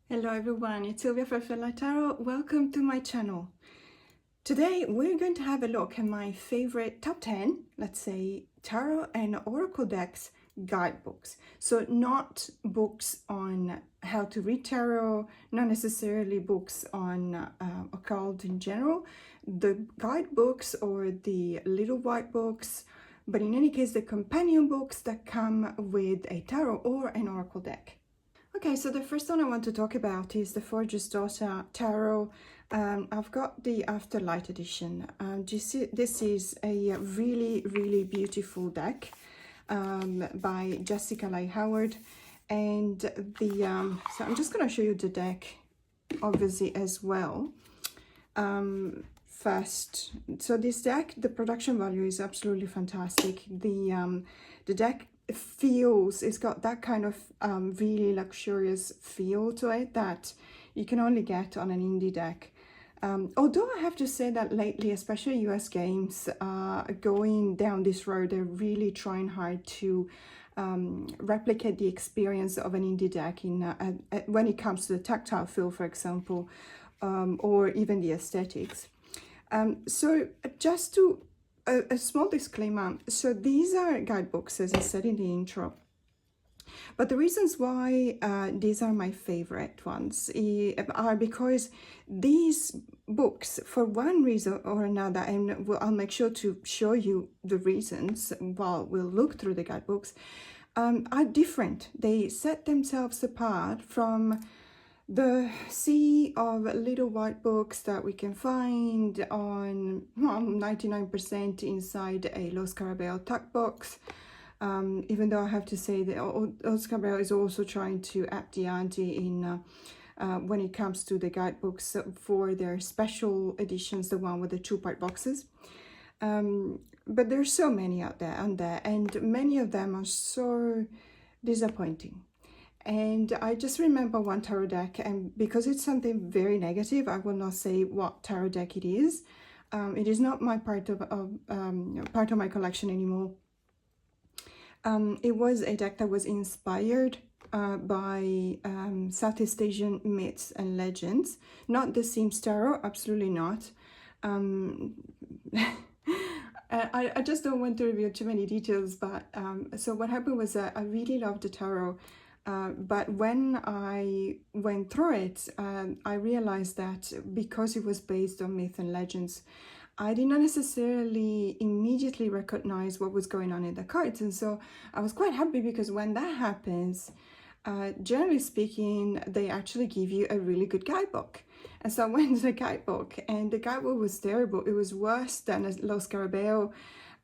Hello everyone, it's Silvia from Parcel Locker. Welcome to my channel. Today we're going to have a look at my favorite top 10, let's say, tarot and oracle decks guidebooks. So not books on how to read tarot, not necessarily books on occult in general, the guidebooks or the little white books, but in any case the companion books that come with a tarot or an oracle deck. Okay, so the first one I want to talk about is the Forger's Daughter Tarot. I've got the Afterlight edition. This is a really beautiful deck by Jessica Leigh Howard. And so I'm just going to show you the deck, obviously, as well. First, so this deck, the production value is absolutely fantastic. The deck feels, it's got that kind of really luxurious feel to it that you can only get on an indie deck. Although I have to say that lately, especially US games, going down this road, they're really trying hard to replicate the experience of an indie deck in when it comes to the tactile feel, for example, or even the aesthetics. So just to a small disclaimer, so these are guidebooks, as I said in the intro, but the reasons why these are my favorite ones are because these books, for one reason or another, and I'll make sure to show you the reasons while we'll look through the guidebooks, are different. They set themselves apart from the sea of little white books that we can find on 99% inside a Los Scarabeo tuck box. Even though I have to say that Los Scarabeo is also trying to up the ante in when it comes to the guidebooks for their special editions, the one with the two-part boxes. But there's so many out there, and many of them are so disappointing. And I just remember one tarot deck, and because it's something very negative, I will not say what tarot deck it is. It is not my part of my collection anymore. It was a deck that was inspired by Southeast Asian myths and legends, not the Sims tarot, absolutely not. I just don't want to reveal too many details, but so what happened was that I really loved the tarot. But when I went through it, I realized that because it was based on myth and legends, I did not necessarily immediately recognize what was going on in the cards. And so I was quite happy because when that happens, generally speaking, they actually give you a really good guidebook. And so I went to the guidebook, and the guidebook was terrible. It was worse than a Los Scarabeo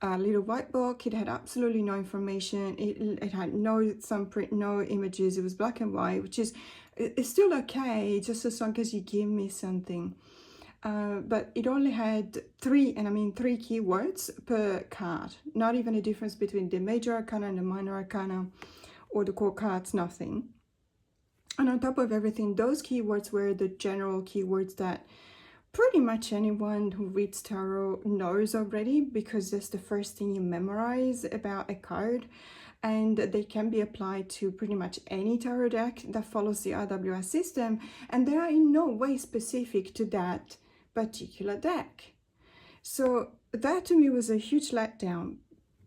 little white book. It had absolutely no information. It had no thumbprint, no images. It was black and white, which is it's still okay, just as long as you give me something. But it only had three keywords per card. Not even a difference between the major arcana and the minor arcana, or the core cards, nothing. And on top of everything, those keywords were the general keywords that pretty much anyone who reads tarot knows already, because that's the first thing you memorize about a card, and they can be applied to pretty much any tarot deck that follows the RWS system, and they are in no way specific to that particular deck. So that to me was a huge letdown.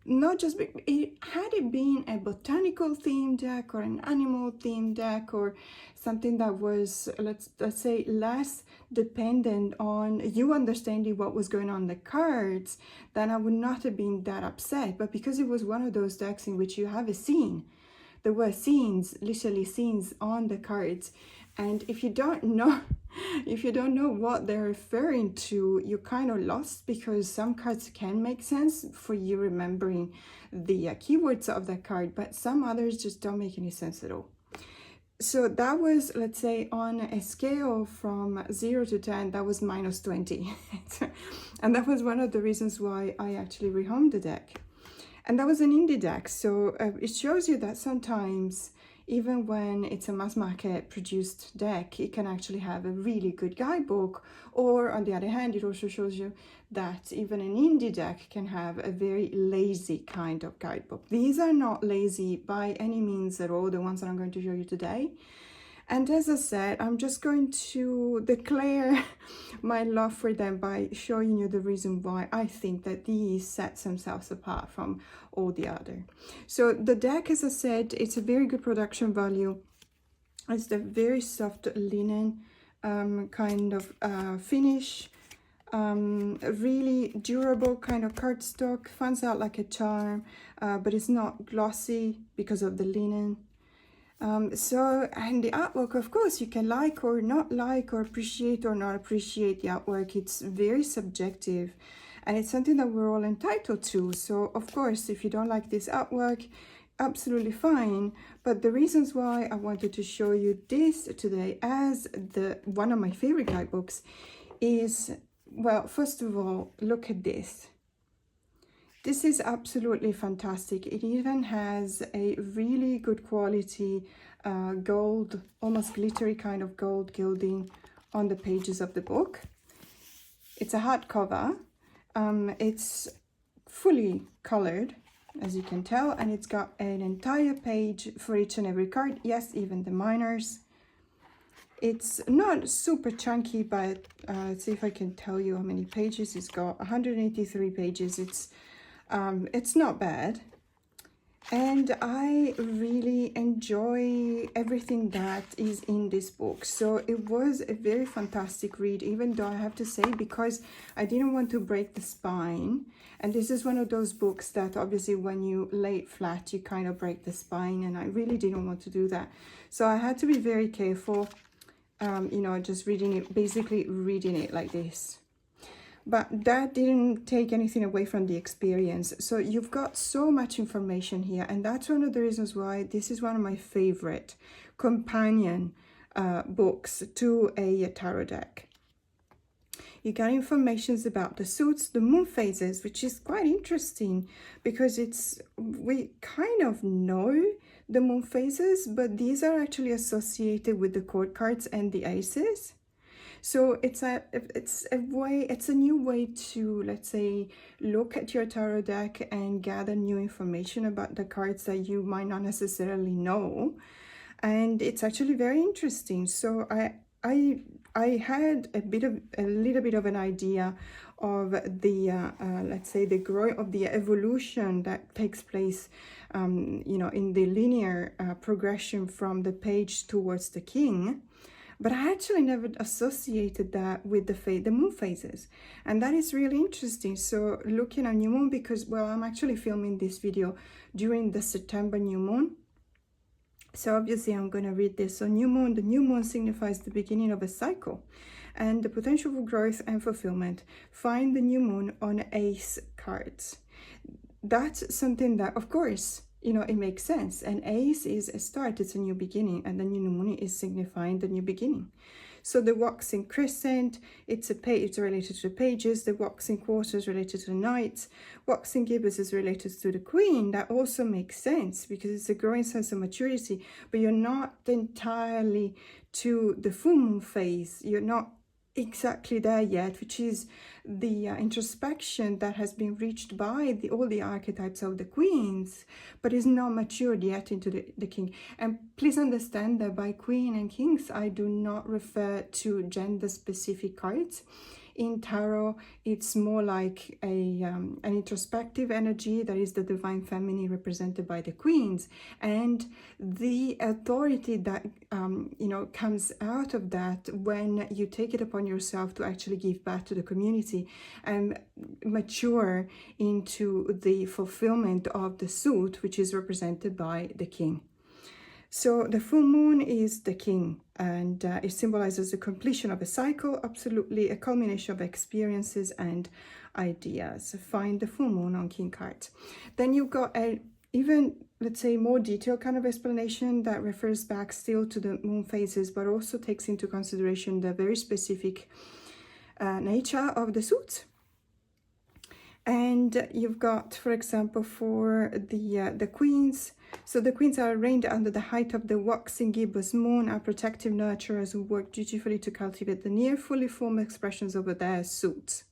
Not just had it been a botanical themed deck or an animal themed deck or something that was, let's say, less dependent on you understanding what was going on in the cards, then I would not have been that upset. But because it was one of those decks in which you have a scene, there were scenes, literally scenes on the cards, and if you don't know what they're referring to, you're kind of lost, because some cards can make sense for you remembering the keywords of that card, but some others just don't make any sense at all. So that was, let's say, on a scale from 0 to 10, that was minus 20. And that was one of the reasons why I actually rehomed the deck. And that was an indie deck, so it shows you that sometimes, even when it's a mass market produced deck, it can actually have a really good guidebook. Or on the other hand, it also shows you that even an indie deck can have a very lazy kind of guidebook. These are not lazy by any means at all, the ones that I'm going to show you today. And as I said, I'm just going to declare my love for them by showing you the reason why I think that these sets themselves apart from all the other. So the deck, as I said, it's a very good production value. It's the very soft linen kind of finish. Really durable kind of cardstock, fans out like a charm, but it's not glossy because of the linen. And the artwork, of course, you can like or not like, or appreciate or not appreciate the artwork. It's very subjective, and it's something that we're all entitled to. So of course, if you don't like this artwork, absolutely fine. But the reasons why I wanted to show you this today as one of my favorite guidebooks is, well, first of all, look at this. This is absolutely fantastic. It even has a really good quality gold, almost glittery kind of gold gilding on the pages of the book. It's a hardcover. It's fully colored, as you can tell, and it's got an entire page for each and every card. Yes, even the minors. It's not super chunky, but let's see if I can tell you how many pages it's got. 183 pages. It's not bad, and I really enjoy everything that is in this book. So it was a very fantastic read, even though I have to say, because I didn't want to break the spine, and this is one of those books that obviously when you lay it flat you kind of break the spine, and I really didn't want to do that. So I had to be very careful, you know, just basically reading it like this. But that didn't take anything away from the experience. So you've got so much information here, and that's one of the reasons why this is one of my favorite companion books to a tarot deck. You got informations about the suits, the moon phases, which is quite interesting because we kind of know the moon phases, but these are actually associated with the court cards and the aces. So it's a new way to, let's say, look at your tarot deck and gather new information about the cards that you might not necessarily know, and it's actually very interesting. So I had a little bit of an idea of the let's say the growth of the evolution that takes place, you know, in the linear progression from the page towards the king. But I actually never associated that with the moon phases. And that is really interesting. So looking at new moon, because, well, I'm actually filming this video during the September new moon. So obviously I'm going to read this. So new moon, the new moon signifies the beginning of a cycle and the potential for growth and fulfillment. Find the new moon on ace cards. That's something that, of course, you know, it makes sense. An ace is a start, it's a new beginning, and the new moon is signifying the new beginning. So the waxing crescent, it's related to the pages. The waxing quarter is related to the knights. Waxing gibbous is related to the queen. That also makes sense because it's a growing sense of maturity, but you're not entirely to the full moon phase. You're not exactly there yet, which is the introspection that has been reached by all the archetypes of the queens, but is not matured yet into the king. And please understand that by queen and kings I do not refer to gender specific cards. In tarot, it's more like an introspective energy that is the divine feminine represented by the queens, and the authority that you know, comes out of that when you take it upon yourself to actually give back to the community and mature into the fulfillment of the suit, which is represented by the king. So the full moon is the king, and it symbolizes the completion of a cycle, absolutely a culmination of experiences and ideas. Find the full moon on king cards. Then you've got a even, let's say, more detailed kind of explanation that refers back still to the moon phases, but also takes into consideration the very specific nature of the suits. And you've got, for example, for the queens. So the queens are reigned under the height of the waxing gibbous moon, are protective nurturers who work dutifully to cultivate the near fully formed expressions of their suits.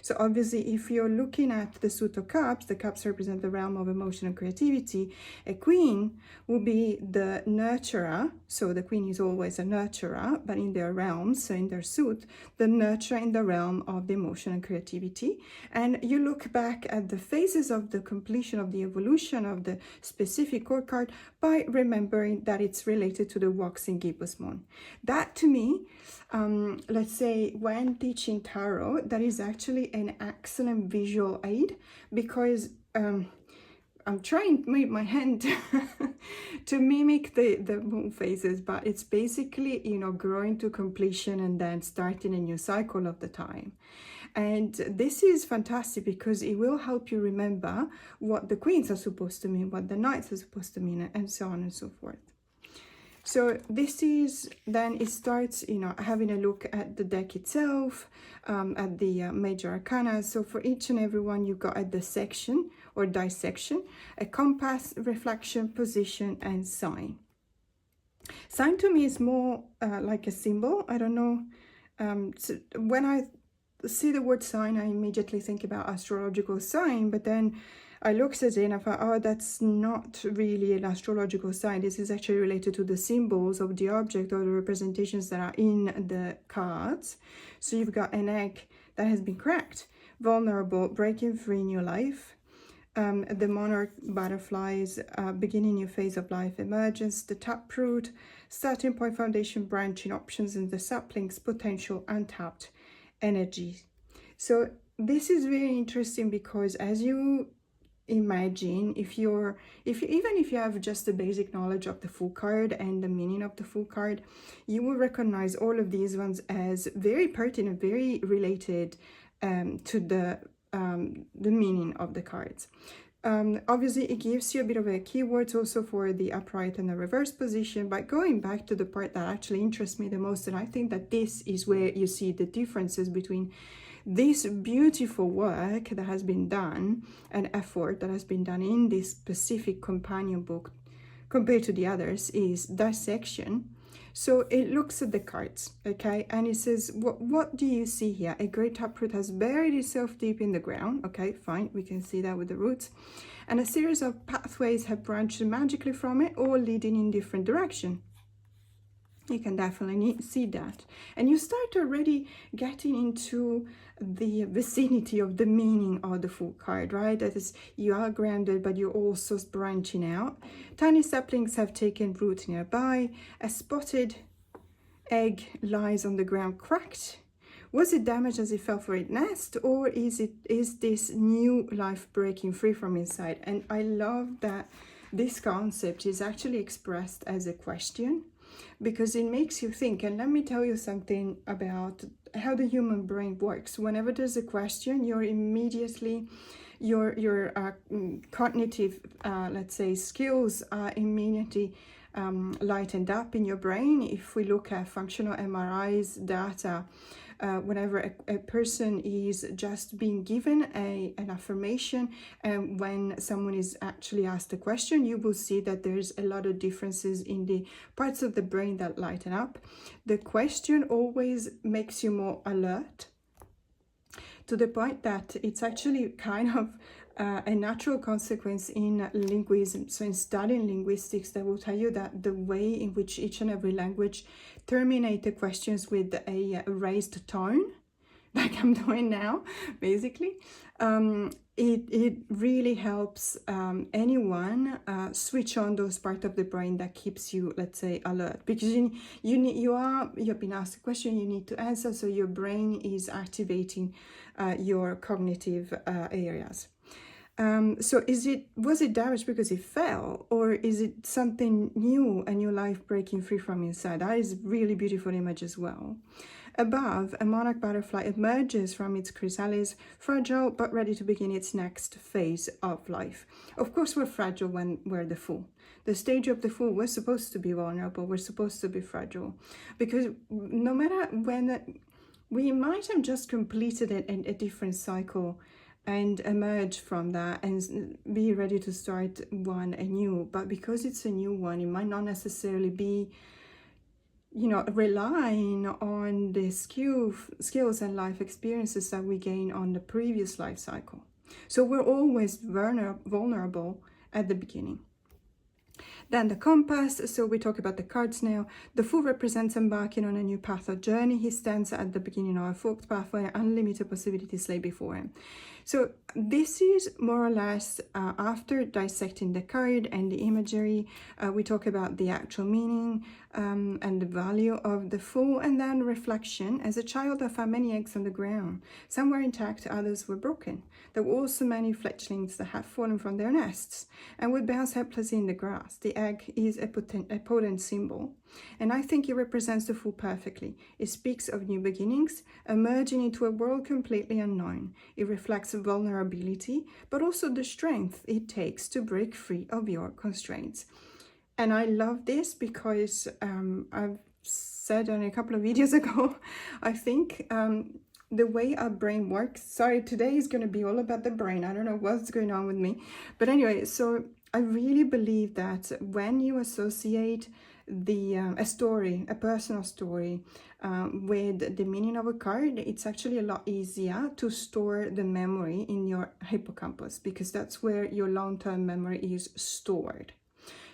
So obviously, if you're looking at the Suit of Cups, the cups represent the realm of emotion and creativity. A queen will be the nurturer. So the queen is always a nurturer, but in their realms, so in their suit, the nurturer in the realm of the emotion and creativity. And you look back at the phases of the completion of the evolution of the specific court card by remembering that it's related to the waxing gibbous moon. That to me, let's say when teaching tarot, that is actually an excellent visual aid, because I'm trying to move my hand to mimic the moon phases, but it's basically, you know, growing to completion and then starting a new cycle of the time. And this is fantastic because it will help you remember what the queens are supposed to mean, what the knights are supposed to mean, and so on and so forth. So this is, then it starts, you know, having a look at the deck itself, at the major arcana. So for each and every one, you got at the section or dissection, a compass, reflection, position, and sign. Sign to me is more like a symbol. I don't know. So when I see the word sign, I immediately think about astrological sign, but then I looked at it and I thought, oh, that's not really an astrological sign. This is actually related to the symbols of the object or the representations that are in the cards. So you've got an egg that has been cracked, vulnerable, breaking free, new life. The monarch butterflies, beginning new phase of life, emergence, the taproot, starting point, foundation, branching, options, and the saplings, potential, untapped energy. So this is very interesting because as you imagine, even if you have just the basic knowledge of the full card and the meaning of the full card, you will recognize all of these ones as very pertinent, very related to the meaning of the cards. Obviously, it gives you a bit of a keywords also for the upright and the reverse position, but going back to the part that actually interests me the most, and I think that this is where you see the differences between this beautiful work that has been done and effort that has been done in this specific companion book compared to the others is dissection. So it looks at the cards, okay, and it says, what do you see here? A great taproot has buried itself deep in the ground. Okay, fine, we can see that with the roots. And a series of pathways have branched magically from it, all leading in different direction. You can definitely see that. And you start already getting into the vicinity of the meaning of the full card, right? That is, you are grounded, but you're also branching out. Tiny saplings have taken root nearby. A spotted egg lies on the ground cracked. Was it damaged as it fell for its nest, or is this new life breaking free from inside? And I love that this concept is actually expressed as a question, because it makes you think. And let me tell you something about how the human brain works. Whenever there's a question, you're immediately, your cognitive, let's say, skills are immediately lightened up in your brain. If we look at functional MRIs data, whenever a person is just being given an affirmation, and when someone is actually asked a question, you will see that there's a lot of differences in the parts of the brain that lighten up. The question always makes you more alert, to the point that it's actually kind of a natural consequence in linguism. So in studying linguistics, they will tell you that the way in which each and every language terminate the questions with a raised tone, like I'm doing now, basically, it really helps anyone switch on those parts of the brain that keeps you, let's say, alert, because you've been asked a question, you need to answer, so your brain is activating your cognitive areas. So was it damaged because it fell, or is it something new, a new life breaking free from inside? That is a really beautiful image as well. Above, a monarch butterfly emerges from its chrysalis, fragile but ready to begin its next phase of life. Of course, we're fragile when we're the Fool. The stage of the Fool, we're supposed to be vulnerable, we're supposed to be fragile, because no matter when, we might have just completed a different cycle and emerge from that and be ready to start one anew. But because it's a new one, it might not necessarily be relying on the skills and life experiences that we gain on the previous life cycle. So we're always vulnerable at the beginning. Then the compass, so we talk about the cards now. The Fool represents embarking on a new path or journey. He stands at the beginning of a forked path where unlimited possibilities lay before him. So this is more or less after dissecting the card and the imagery, we talk about the actual meaning and the value of the Fool, and then reflection. As a child, I found many eggs on the ground. Some were intact, others were broken. There were also many fledglings that had fallen from their nests and would bounce helplessly in the grass. The egg is a potent symbol, and I think it represents the Fool perfectly. It speaks of new beginnings, emerging into a world completely unknown. It reflects vulnerability, but also the strength it takes to break free of your constraints. And I love this because I've said on a couple of videos ago, I think the way our brain works, sorry, today is going to be all about the brain. I don't know what's going on with me. But anyway, so I really believe that when you associate a story, a personal story, with the meaning of a card, it's actually a lot easier to store the memory in your hippocampus, because that's where your long-term memory is stored.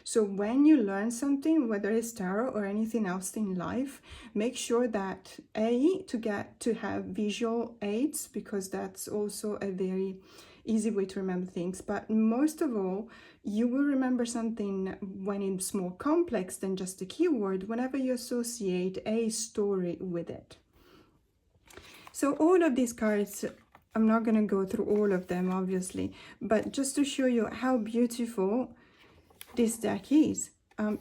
So when you learn something, whether it's tarot or anything else in life, make sure that to have visual aids, because that's also a very easy way to remember things. But most of all, you will remember something when it's more complex than just a keyword, whenever you associate a story with it. So all of these cards, I'm not going to go through all of them, obviously, but just to show you how beautiful this deck is.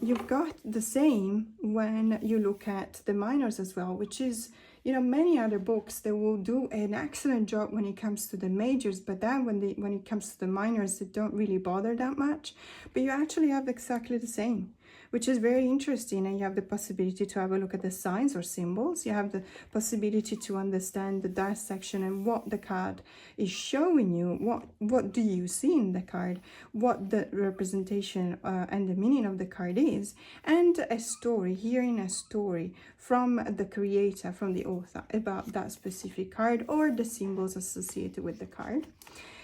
You've got the same when you look at the minors as well, which is, many other books, they will do an excellent job when it comes to the majors, but then when it comes to the minors, they don't really bother that much. But you actually have exactly the same, which is very interesting. And you have the possibility to have a look at the signs or symbols. You have the possibility to understand the dissection and what the card is showing you. What do you see in the card? What the representation and the meaning of the card is. And a story, hearing a story from the creator, from the author, about that specific card or the symbols associated with the card.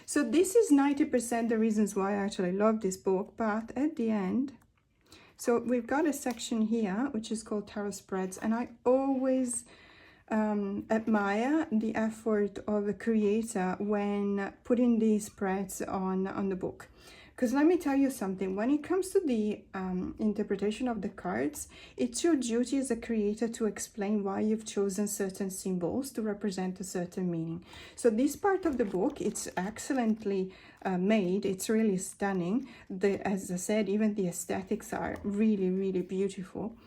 So this is 90% the reasons why I actually love this book. But at the end, so we've got a section here which is called Tarot Spreads, and I always admire the effort of a creator when putting these spreads on the book. Because let me tell you something, when it comes to the interpretation of the cards, it's your duty as a creator to explain why you've chosen certain symbols to represent a certain meaning. So this part of the book, it's excellently made. It's really stunning. As I said, even the aesthetics are really, really beautiful.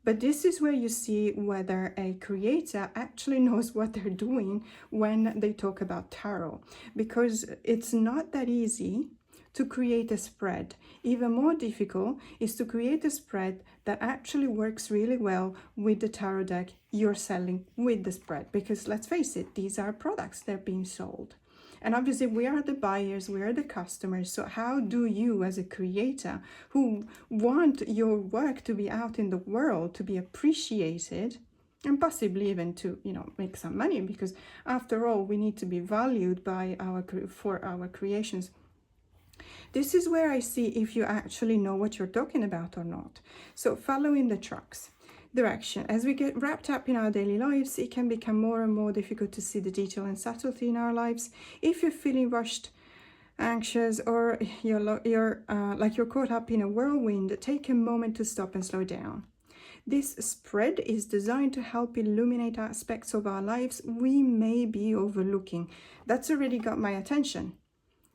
But this is where you see whether a creator actually knows what they're doing when they talk about tarot, because it's not that easy to create a spread. Even more difficult is to create a spread that actually works really well with the tarot deck you're selling with the spread, because let's face it, these are products, they're being sold. And obviously we are the buyers, we are the customers. So how do you as a creator who want your work to be out in the world, to be appreciated, and possibly even to, make some money, because after all, we need to be valued by for our creations. This is where I see if you actually know what you're talking about or not. So following the tracks. Direction. As we get wrapped up in our daily lives, it can become more and more difficult to see the detail and subtlety in our lives. If you're feeling rushed, anxious, or you're like you're caught up in a whirlwind, take a moment to stop and slow down. This spread is designed to help illuminate aspects of our lives we may be overlooking. That's already got my attention.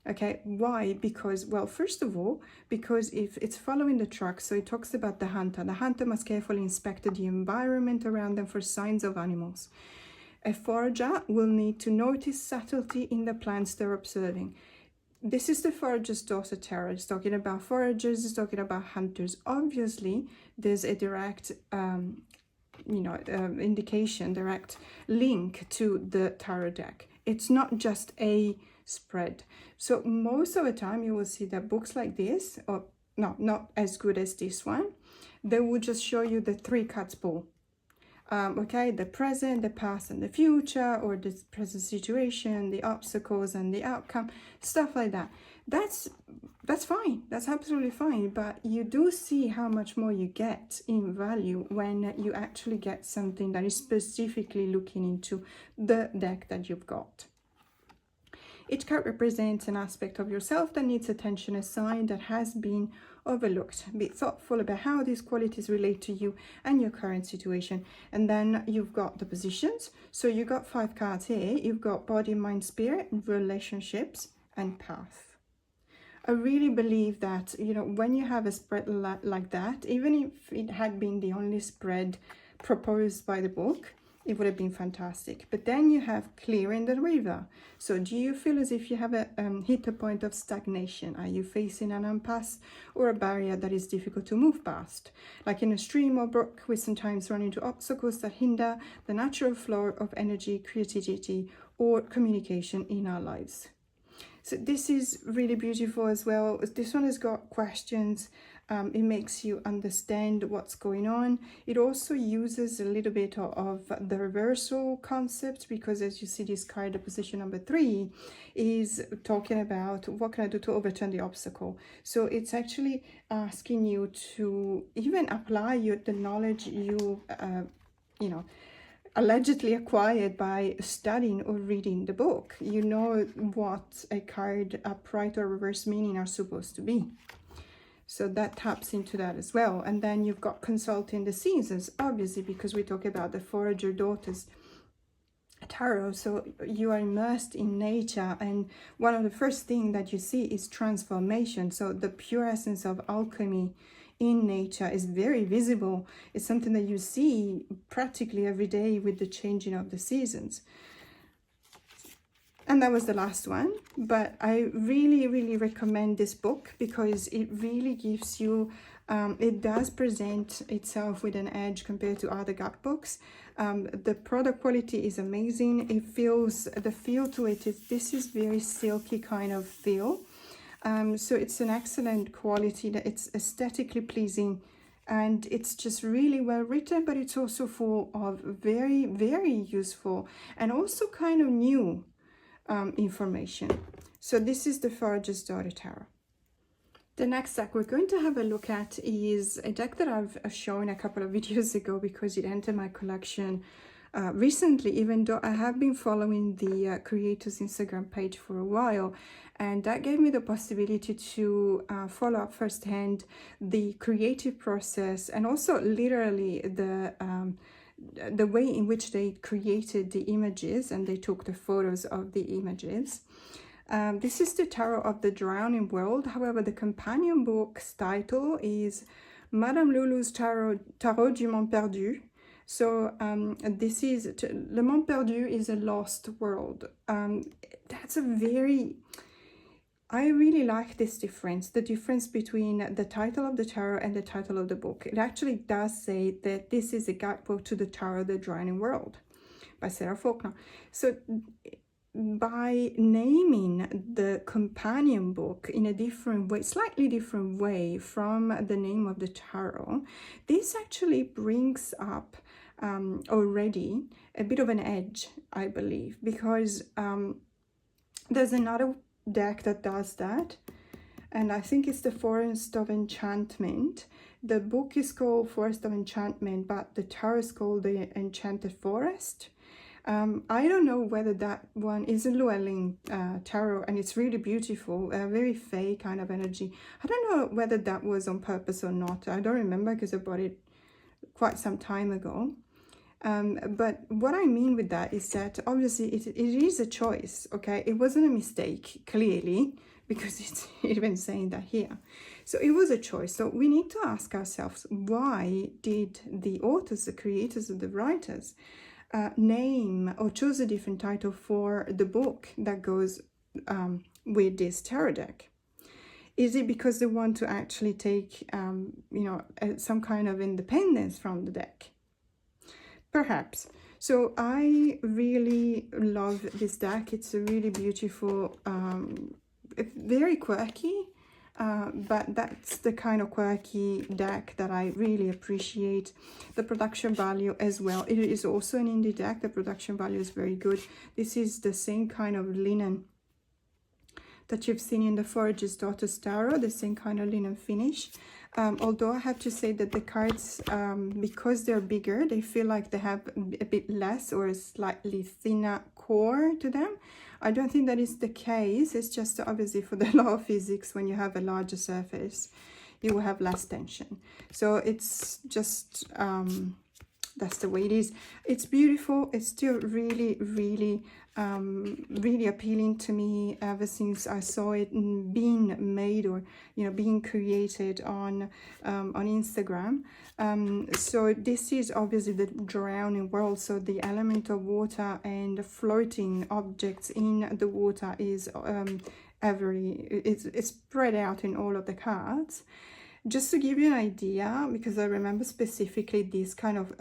Okay, why? Because, well, first of all, because if it's following the track, so it talks about the hunter. The hunter must carefully inspect the environment around them for signs of animals. A forager will need to notice subtlety in the plants they're observing. This is the Forager's Daughter Tarot. It's talking about foragers, it's talking about hunters. Obviously, there's a direct indication, direct link to the tarot deck. It's not just a spread. So most of the time you will see that books like this, or not as good as this one, they will just show you the 3 cards pull. Okay, the present, the past, and the future, or the present situation, the obstacles and the outcome, stuff like that. That's fine. That's absolutely fine. But you do see how much more you get in value when you actually get something that is specifically looking into the deck that you've got. Each card represents an aspect of yourself that needs attention, a sign that has been overlooked. Be thoughtful about how these qualities relate to you and your current situation. And then you've got the positions. So you've got 5 cards here. You've got body, mind, spirit, relationships, and path. I really believe that, you know, when you have a spread like that, even if it had been the only spread proposed by the book, it would have been fantastic. But then you have clearing the river. So do you feel as if you have hit a point of stagnation? Are you facing an impasse or a barrier that is difficult to move past? Like in a stream or brook, we sometimes run into obstacles that hinder the natural flow of energy, creativity, or communication in our lives. So this is really beautiful as well. This one has got questions. It makes you understand what's going on. It also uses a little bit of the reversal concept, because as you see, this card, the position number 3, is talking about what can I do to overturn the obstacle. So it's actually asking you to even apply the knowledge you allegedly acquired by studying or reading the book. You know what a card upright or reverse meaning are supposed to be. So that taps into that as well. And then you've got consulting the seasons, obviously, because we talk about the Forager Daughters tarot. So you are immersed in nature, and one of the first things that you see is transformation. So the pure essence of alchemy in nature is very visible. It's something that you see practically every day with the changing of the seasons. And that was the last one, but I really recommend this book because it really gives you, it does present itself with an edge compared to other guidebooks. The product quality is amazing. It feels, the feel to it is, this is very silky kind of feel. So it's an excellent quality, that it's aesthetically pleasing, and it's just really well written, but it's also full of very useful and also kind of new information. So this is the Forager's Daughter Tarot. The next deck we're going to have a look at is a deck that I've shown a couple of videos ago because it entered my collection recently, even though I have been following the creator's Instagram page for a while, and that gave me the possibility to follow up firsthand the creative process and also literally the way in which they created the images and they took the photos of the images. This is the Tarot of the Drowning World. However, the companion book's title is Madame Lulu's Tarot du Monde Perdu. So this is, Le Monde Perdu is a lost world. That's a very, I really like this difference, the difference between the title of the tarot and the title of the book. It actually does say that this is a guidebook to the Tarot of the Drowning World by Sarah Faulkner. So by naming the companion book in a different way, slightly different way from the name of the tarot, this actually brings up already a bit of an edge, I believe, because there's another deck that does that, and I think it's the Forest of Enchantment. The book is called Forest of Enchantment, but the tarot is called the Enchanted Forest. I don't know whether that one is a Llewellyn tarot, and it's really beautiful, a very fey kind of energy. I don't know whether that was on purpose or not. I don't remember because I bought it quite some time ago. But what I mean with that is that obviously it is a choice, okay? It wasn't a mistake, clearly, because it's even saying that here. So it was a choice. So we need to ask ourselves, why did the authors, the creators, the writers, name or choose a different title for the book that goes with this tarot deck? Is it because they want to actually take, some kind of independence from the deck? Perhaps. So I really love this deck. It's a really beautiful, very quirky, but that's the kind of quirky deck that I really appreciate. The production value as well. It is also an indie deck. The production value is very good. This is the same kind of linen that you've seen in the Forager's Daughter's Tarot, the same kind of linen finish. Although I have to say that the cards, because they're bigger, they feel like they have a bit less or a slightly thinner core to them. I don't think that is the case. It's just obviously for the law of physics, when you have a larger surface, you will have less tension. So it's just, that's the way it is. It's beautiful. It's still really, really, really appealing to me ever since I saw it being made, or being created on Instagram. So this is obviously the drowning world. So the element of water and floating objects in the water is it's spread out in all of the cards. Just to give you an idea, because I remember specifically this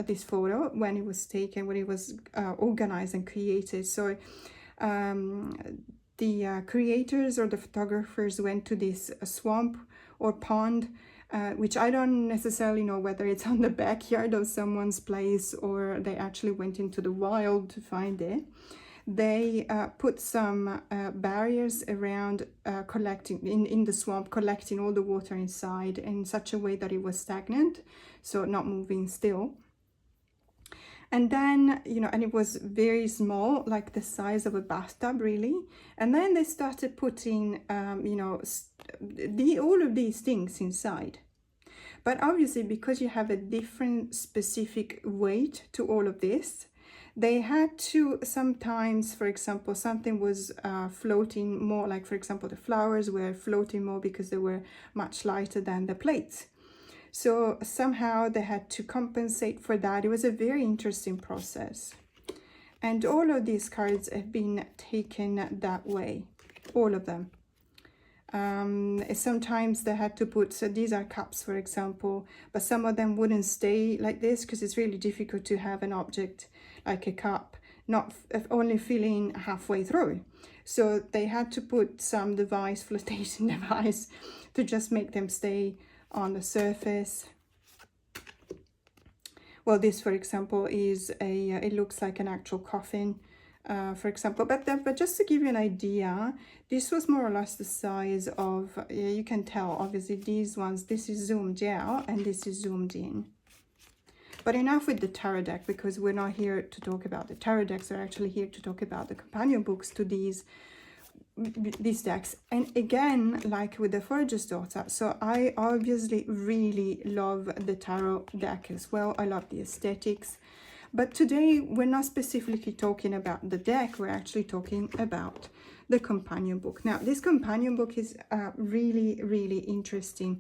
this photo when it was taken, when it was organized and created. So the creators or the photographers went to this swamp or pond, which I don't necessarily know whether it's on the backyard of someone's place or they actually went into the wild to find it. They put some barriers around collecting in the swamp, collecting all the water inside in such a way that it was stagnant, so not moving still. And then, and it was very small, like the size of a bathtub, really. And then they started putting, all of these things inside. But obviously, because you have a different specific weight to all of this, they had to sometimes, for example, something was floating more, like for example, the flowers were floating more because they were much lighter than the plates. So somehow they had to compensate for that. It was a very interesting process. And all of these cards have been taken that way, all of them. Sometimes they had to put, so these are cups, for example, but some of them wouldn't stay like this because it's really difficult to have an object like a cup not only filling halfway through. So they had to put some device, flotation device, to just make them stay on the surface. Well, this, for example, is it looks like an actual coffin. For example, but just to give you an idea, this was more or less the size of, you can tell, obviously, these ones, this is zoomed out and this is zoomed in. But enough with the tarot deck, because we're not here to talk about the tarot decks. We're actually here to talk about the companion books to these decks. And again, like with the Forager's Daughter, so I obviously really love the tarot deck as well. I love the aesthetics. But today we're not specifically talking about the deck, we're actually talking about the companion book. Now, this companion book is really, really interesting.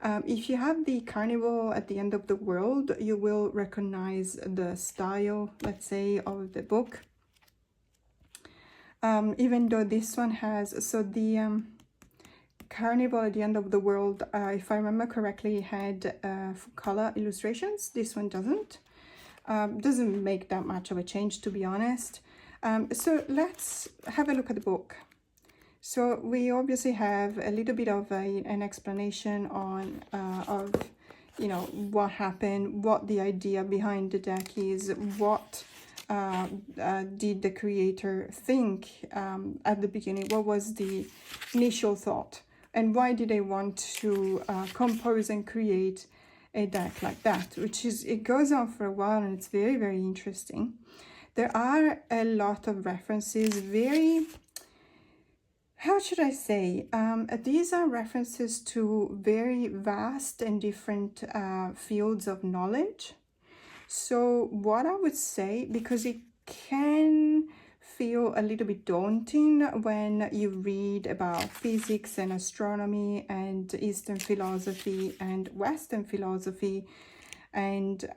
If you have the Carnival at the End of the World, you will recognize the style, let's say, of the book. Even though this one has, so the Carnival at the End of the World, if I remember correctly, had color illustrations. This one doesn't. Doesn't make that much of a change, to be honest. So let's have a look at the book. So we obviously have a little bit of an explanation on of what happened, what the idea behind the deck is, what did the creator think at the beginning, what was the initial thought, and why did they want to compose and create a deck like that, which is, it goes on for a while and it's very, very interesting. There are a lot of references, very, how should I say, these are references to very vast and different fields of knowledge. So what I would say, because it can feel a little bit daunting when you read about physics and astronomy and Eastern philosophy and Western philosophy and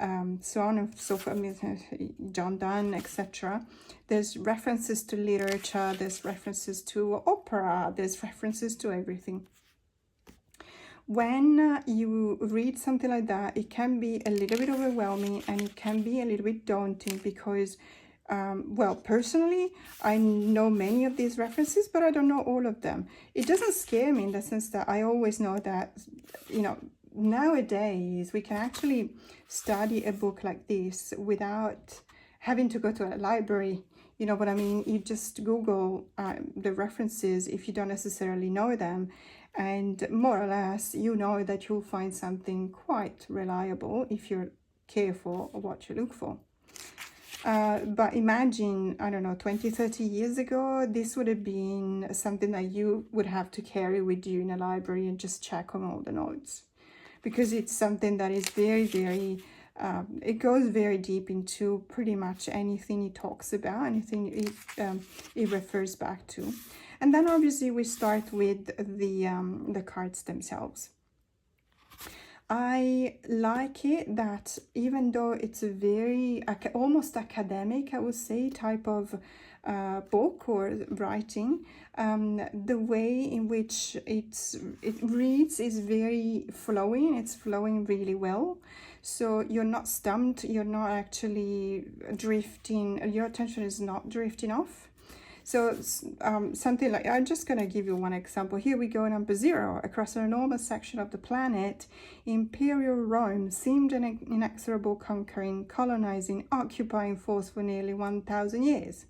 so on and so forth, John Donne, etc. There's references to literature, there's references to opera, there's references to everything. When you read something like that, it can be a little bit overwhelming and it can be a little bit daunting, because Well, personally, I know many of these references, but I don't know all of them. It doesn't scare me in the sense that I always know that, nowadays we can actually study a book like this without having to go to a library. You know what I mean? You just Google the references if you don't necessarily know them, and more or less you know that you'll find something quite reliable if you're careful of what you look for. But imagine, I don't know, 20, 30 years ago, this would have been something that you would have to carry with you in a library and just check on all the notes. Because it's something that is very, very, it goes very deep into pretty much anything it talks about, anything it refers back to. And then obviously we start with the cards themselves. I like it that even though it's a very almost academic, I would say, type of book or writing, the way in which it reads is very flowing. It's flowing really well. So you're not stumped, you're not actually drifting, your attention is not drifting off. So something like, I'm just going to give you one example. Here we go, number 0. Across an enormous section of the planet, Imperial Rome seemed an inexorable conquering, colonizing, occupying force for nearly 1,000 years.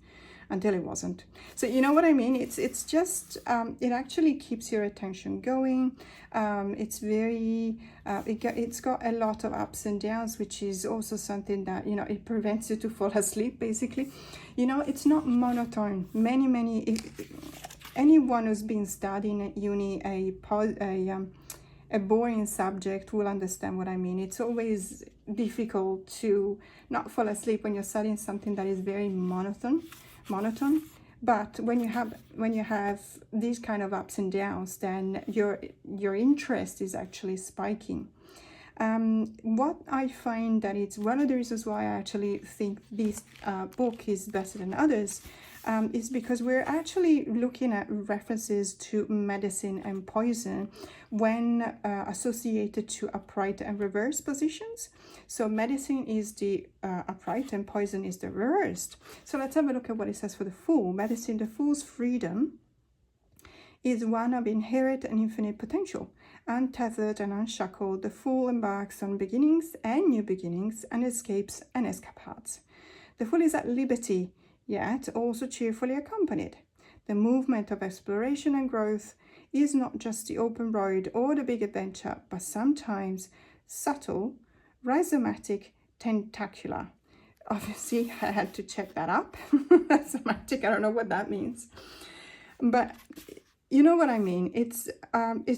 Until it wasn't. So you know what I mean? It's just, it actually keeps your attention going. It's very, it's got a lot of ups and downs, which is also something that, it prevents you to fall asleep, basically. It's not monotone. Anyone who's been studying at uni a boring subject will understand what I mean. It's always difficult to not fall asleep when you're studying something that is very monotone. But when you have these kind of ups and downs, then your interest is actually spiking. What I find that it's one of the reasons why I actually think this book is better than others is because we're actually looking at references to medicine and poison when associated to upright and reverse positions. So medicine is the upright and poison is the reversed. So let's have a look at what it says for the Fool. Medicine, the Fool's freedom is one of inherent and infinite potential. Untethered and unshackled, the Fool embarks on beginnings and new beginnings and escapes and escapades. The Fool is at liberty, yet also cheerfully accompanied. The movement of exploration and growth is not just the open road or the big adventure, but sometimes subtle, rhizomatic, tentacular. Obviously, I had to check that up. Rhizomatic, I don't know what that means. But you know what I mean. It's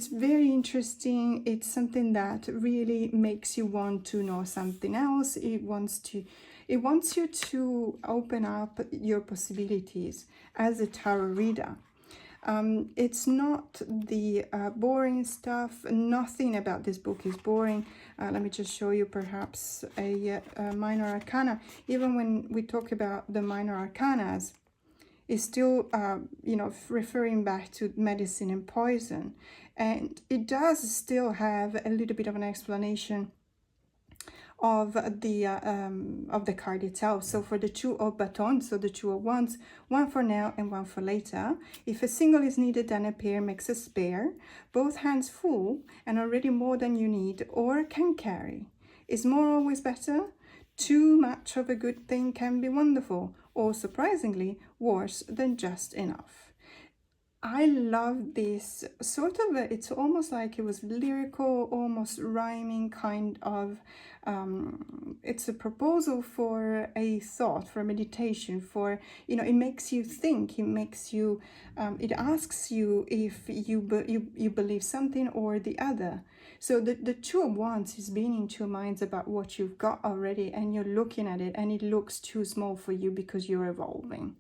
very interesting. It's something that really makes you want to know something else. It wants you to open up your possibilities as a tarot reader. It's not the boring stuff. Nothing about this book is boring. Let me just show you perhaps a minor arcana. Even when we talk about the minor arcanas, it's still, referring back to medicine and poison. And it does still have a little bit of an explanation of the card itself. So for the 2 of batons, so the 2 of wands, one for now and one for later. If a single is needed, then a pair makes a spare. Both hands full and already more than you need or can carry. Is more always better? Too much of a good thing can be wonderful, or surprisingly worse than just enough. I love this sort of, it's almost like it was lyrical, almost rhyming kind of, it's a proposal for a thought, for a meditation, for, it makes you think, it makes you, it asks you if you believe something or the other. So the 2 of wands is being in 2 minds about what you've got already, and you're looking at it and it looks too small for you because you're evolving.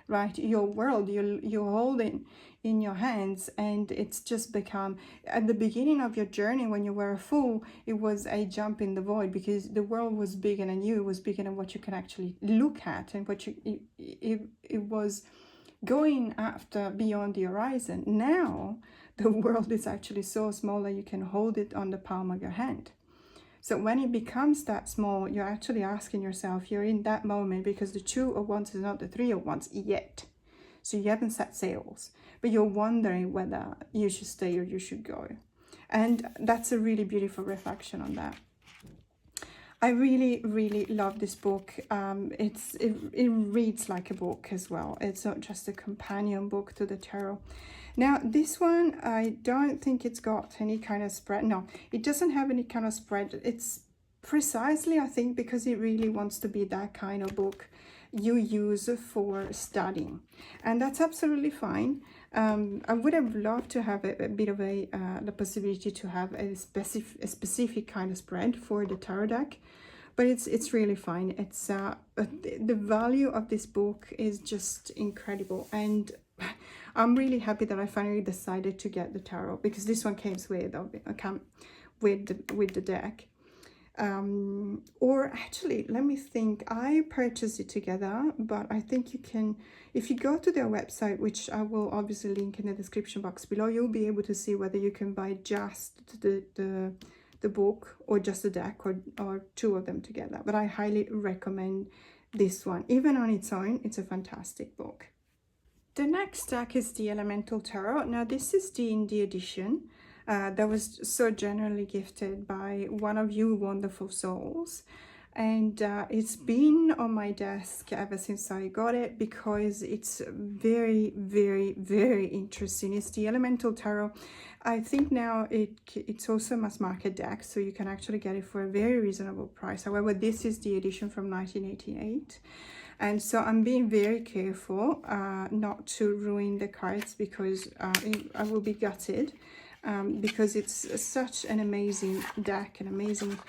Right, your world you're holding in your hands, and it's just become, at the beginning of your journey when you were a fool, it was a jump in the void because the world was bigger than you. It was bigger than what you can actually look at, and what it was going after beyond the horizon. Now the world is actually so small that you can hold it on the palm of your hand. So when it becomes that small, you're actually asking yourself, you're in that moment, because the 2 of Wands is not the 3 of Wands yet. So you haven't set sails, but you're wondering whether you should stay or you should go. And that's a really beautiful reflection on that. I really, really love this book. It reads like a book as well. It's not just a companion book to the tarot. Now, this one, I don't think it's got any kind of spread. No, it doesn't have any kind of spread. It's precisely, I think, because it really wants to be that kind of book you use for studying. And that's absolutely fine. I would have loved to have a bit of the possibility to have a specific kind of spread for the tarot deck. But it's really fine. It's the value of this book is just incredible, and I'm really happy that I finally decided to get the tarot, because this one came with the deck. Or actually, let me think. I purchased it together, but I think you can, if you go to their website, which I will obviously link in the description box below, you'll be able to see whether you can buy just the book or just the deck, or 2 of them together. But I highly recommend this one. Even on its own, it's a fantastic book. The next deck is the Elemental Tarot. Now, this is the indie edition that was so generally gifted by one of you wonderful souls. And it's been on my desk ever since I got it, because it's very, very, very interesting. It's the Elemental Tarot. I think now it's also a mass market deck, so you can actually get it for a very reasonable price. However, this is the edition from 1988. And so I'm being very careful not to ruin the cards, because I will be gutted. Because it's such an amazing deck, an amazing,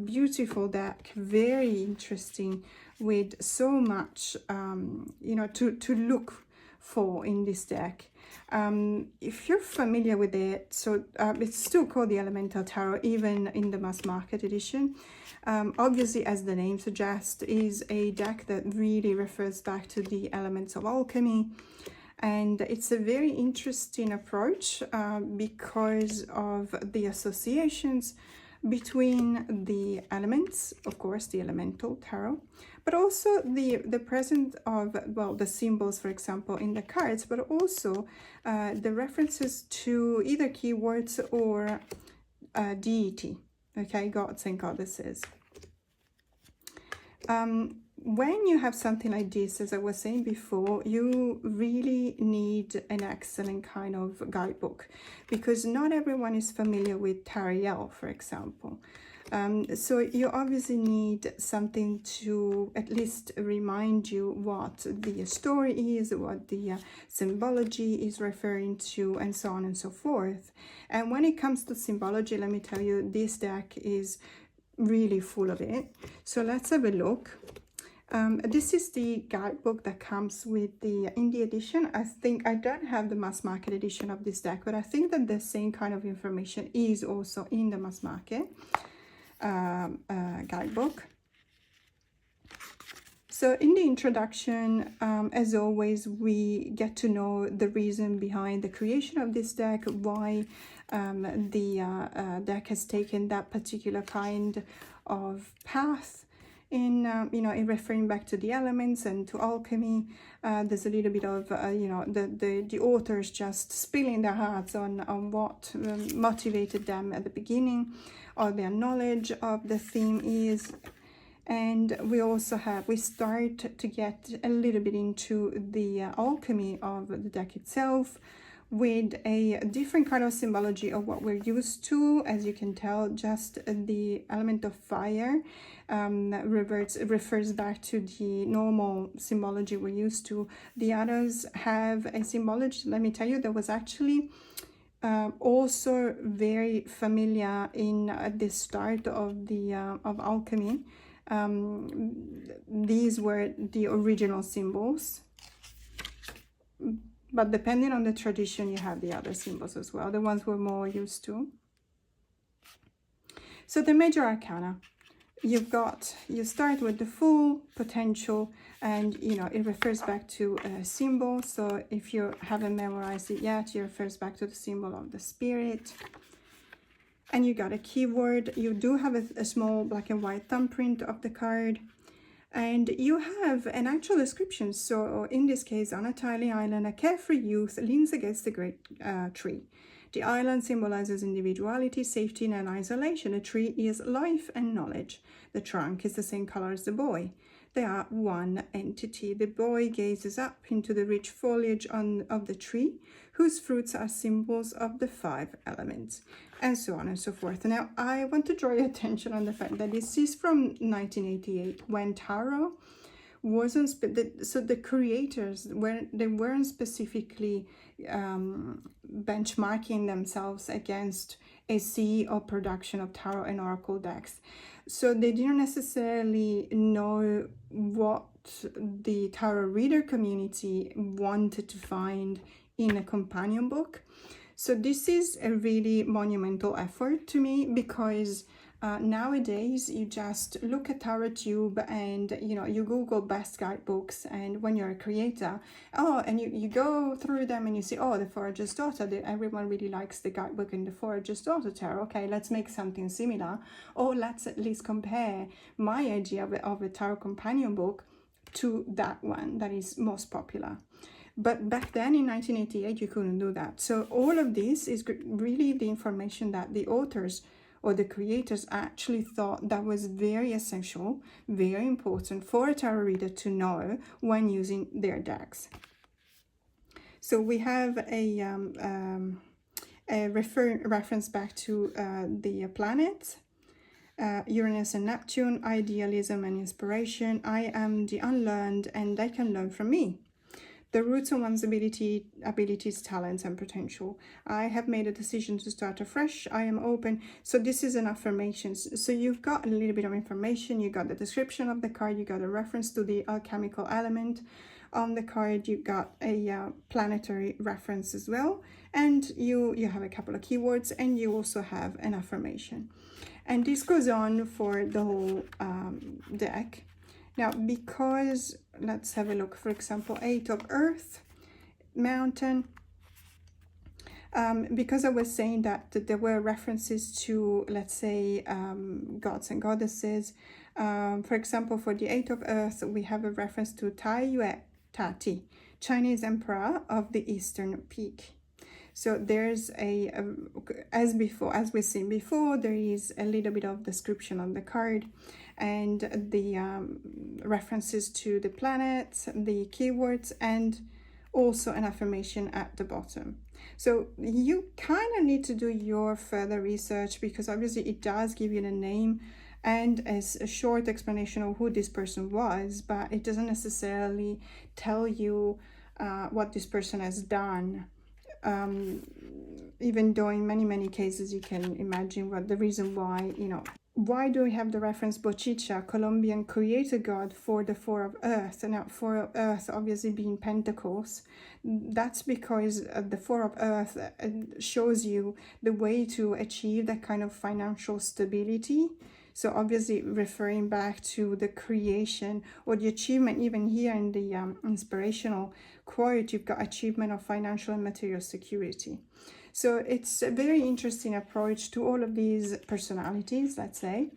beautiful deck, very interesting, with so much, you know, to look for in this deck. If you're familiar with it, so it's still called the Elemental Tarot, even in the mass market edition. Obviously, as the name suggests, is a deck that really refers back to the elements of alchemy. And it's a very interesting approach because of the associations between the elements, of course, the Elemental Tarot, but also the presence of, well, the symbols, for example, in the cards, but also the references to either keywords or deity, okay, gods and goddesses. When you have something like this, as I was saying before, you really need an excellent kind of guidebook, because not everyone is familiar with Tariel, for example. So you obviously need something to at least remind you what the story is, what the symbology is referring to, and so on and so forth. And when it comes to symbology, let me tell you, this deck is really full of it. So let's have a look. This is the guidebook that comes with the indie edition. I think I don't have the mass market edition of this deck, but I think that the same kind of information is also in the mass market guidebook. So in the introduction, as always, we get to know the reason behind the creation of this deck, why the deck has taken that particular kind of path in, you know, in referring back to the elements and to alchemy. There's a little bit of, you know, the authors just spilling their hearts on what motivated them at the beginning, or their knowledge of the theme is. And we also we start to get a little bit into the alchemy of the deck itself, with a different kind of symbology of what we're used to. As you can tell, just the element of fire refers back to the normal symbology we're used to. The others have a symbology, let me tell you, that was actually also very familiar in the start of the of alchemy. These were the original symbols, but depending on the tradition, you have the other symbols as well, the ones we're more used to. So the major arcana, you start with the full potential, and you know, it refers back to a symbol. So if you haven't memorized it yet, it refers back to the symbol of the spirit. and you got a keyword. You do have a small black and white thumbprint of the card, and you have an actual description. So in this case, on a tiny island, a carefree youth leans against a great tree. The island symbolizes individuality, safety, and isolation. The tree is life and knowledge. The trunk is the same color as the boy. They are one entity. The boy gazes up into the rich foliage of the tree, whose fruits are symbols of the 5 elements, and so on and so forth. Now, I want to draw your attention on the fact that this is from 1988, when tarot wasn't, so the creators, weren't specifically benchmarking themselves against a CEO production of tarot and oracle decks. So they didn't necessarily know what the tarot reader community wanted to find in a companion book. So this is a really monumental effort to me, because nowadays you just look at TarotTube and you Google best guidebooks, and when you're a creator, and you go through them and you see, the Forager's Daughter, everyone really likes the guidebook in the Forager's Daughter tarot. Okay, let's make something similar, or let's at least compare my idea of a tarot companion book to that one that is most popular. But back then in 1988 you couldn't do that. So all of this is really the information that the authors or the creators actually thought that was very essential, very important for a tarot reader to know when using their decks. So we have a reference back to the planets, Uranus and Neptune, idealism and inspiration. I am the unlearned and they can learn from me. The roots of one's abilities, talents, and potential. I have made a decision to start afresh. I am open. So this is an affirmation. So you've got a little bit of information. You got the description of the card. You got a reference to the alchemical element on the card. You got a planetary reference as well. And you have a couple of keywords, and you also have an affirmation. And this goes on for the whole deck. Now, because, let's have a look, for example, 8 of Earth, Mountain, because I was saying that there were references to, let's say, gods and goddesses. For example, for the 8 of Earth, we have a reference to Tai Yue Tati, Chinese Emperor of the Eastern Peak. So there's as we've seen before, there is a little bit of description on the card, and the references to the planets, the keywords, and also an affirmation at the bottom. So you kind of need to do your further research, because obviously it does give you the name and as a short explanation of who this person was, but it doesn't necessarily tell you what this person has done. Even though in many cases you can imagine what the reason why, why do we have the reference Bochicha, Colombian creator god, for the 4 of Earth? Now, 4 of Earth obviously being Pentacles. That's because the 4 of Earth shows you the way to achieve that kind of financial stability. So obviously referring back to the creation or the achievement. Even here in the inspirational quote, you've got achievement of financial and material security. So it's a very interesting approach to all of these personalities, let's say.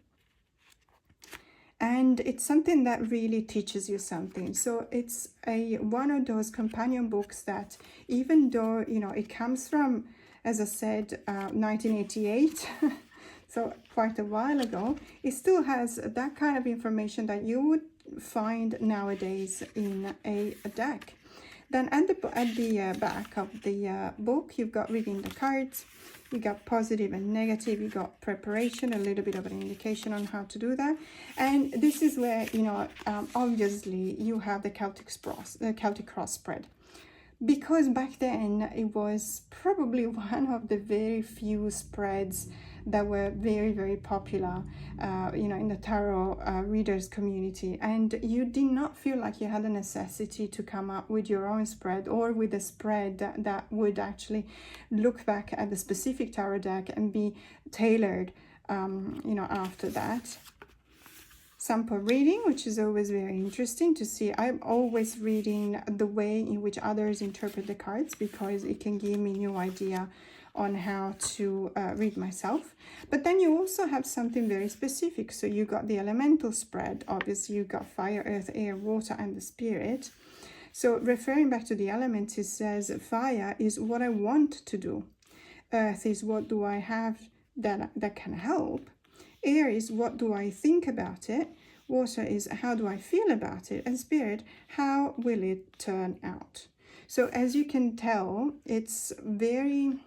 And it's something that really teaches you something. So it's one of those companion books that, even though, it comes from, as I said, 1988, so quite a while ago, it still has that kind of information that you would find nowadays in a deck. Then at the back of the book, you've got reading the cards, you got positive and negative, you got preparation, a little bit of an indication on how to do that. And this is where, obviously you have the Celtic cross spread. Because back then it was probably one of the very few spreads that were very popular, in the tarot readers community, and you did not feel like you had a necessity to come up with your own spread, or with a spread that would actually look back at the specific tarot deck and be tailored, after that. Sample reading, which is always very interesting to see. I'm always reading the way in which others interpret the cards, because it can give me new idea on how to read myself. But then you also have something very specific. So you got the elemental spread. Obviously, you got fire, earth, air, water, and the spirit. So referring back to the elements, it says fire is what I want to do. Earth is what do I have that can help. Air is what do I think about it. Water is how do I feel about it. And spirit, how will it turn out? So as you can tell, it's very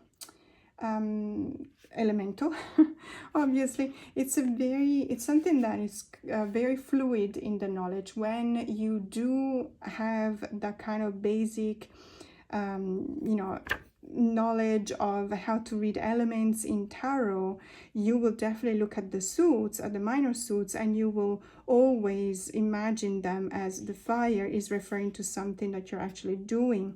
elemental. Obviously, it's something that is very fluid in the knowledge. When you do have that kind of basic, knowledge of how to read elements in tarot, you will definitely look at the suits, at the minor suits, and you will always imagine them as the fire is referring to something that you're actually doing.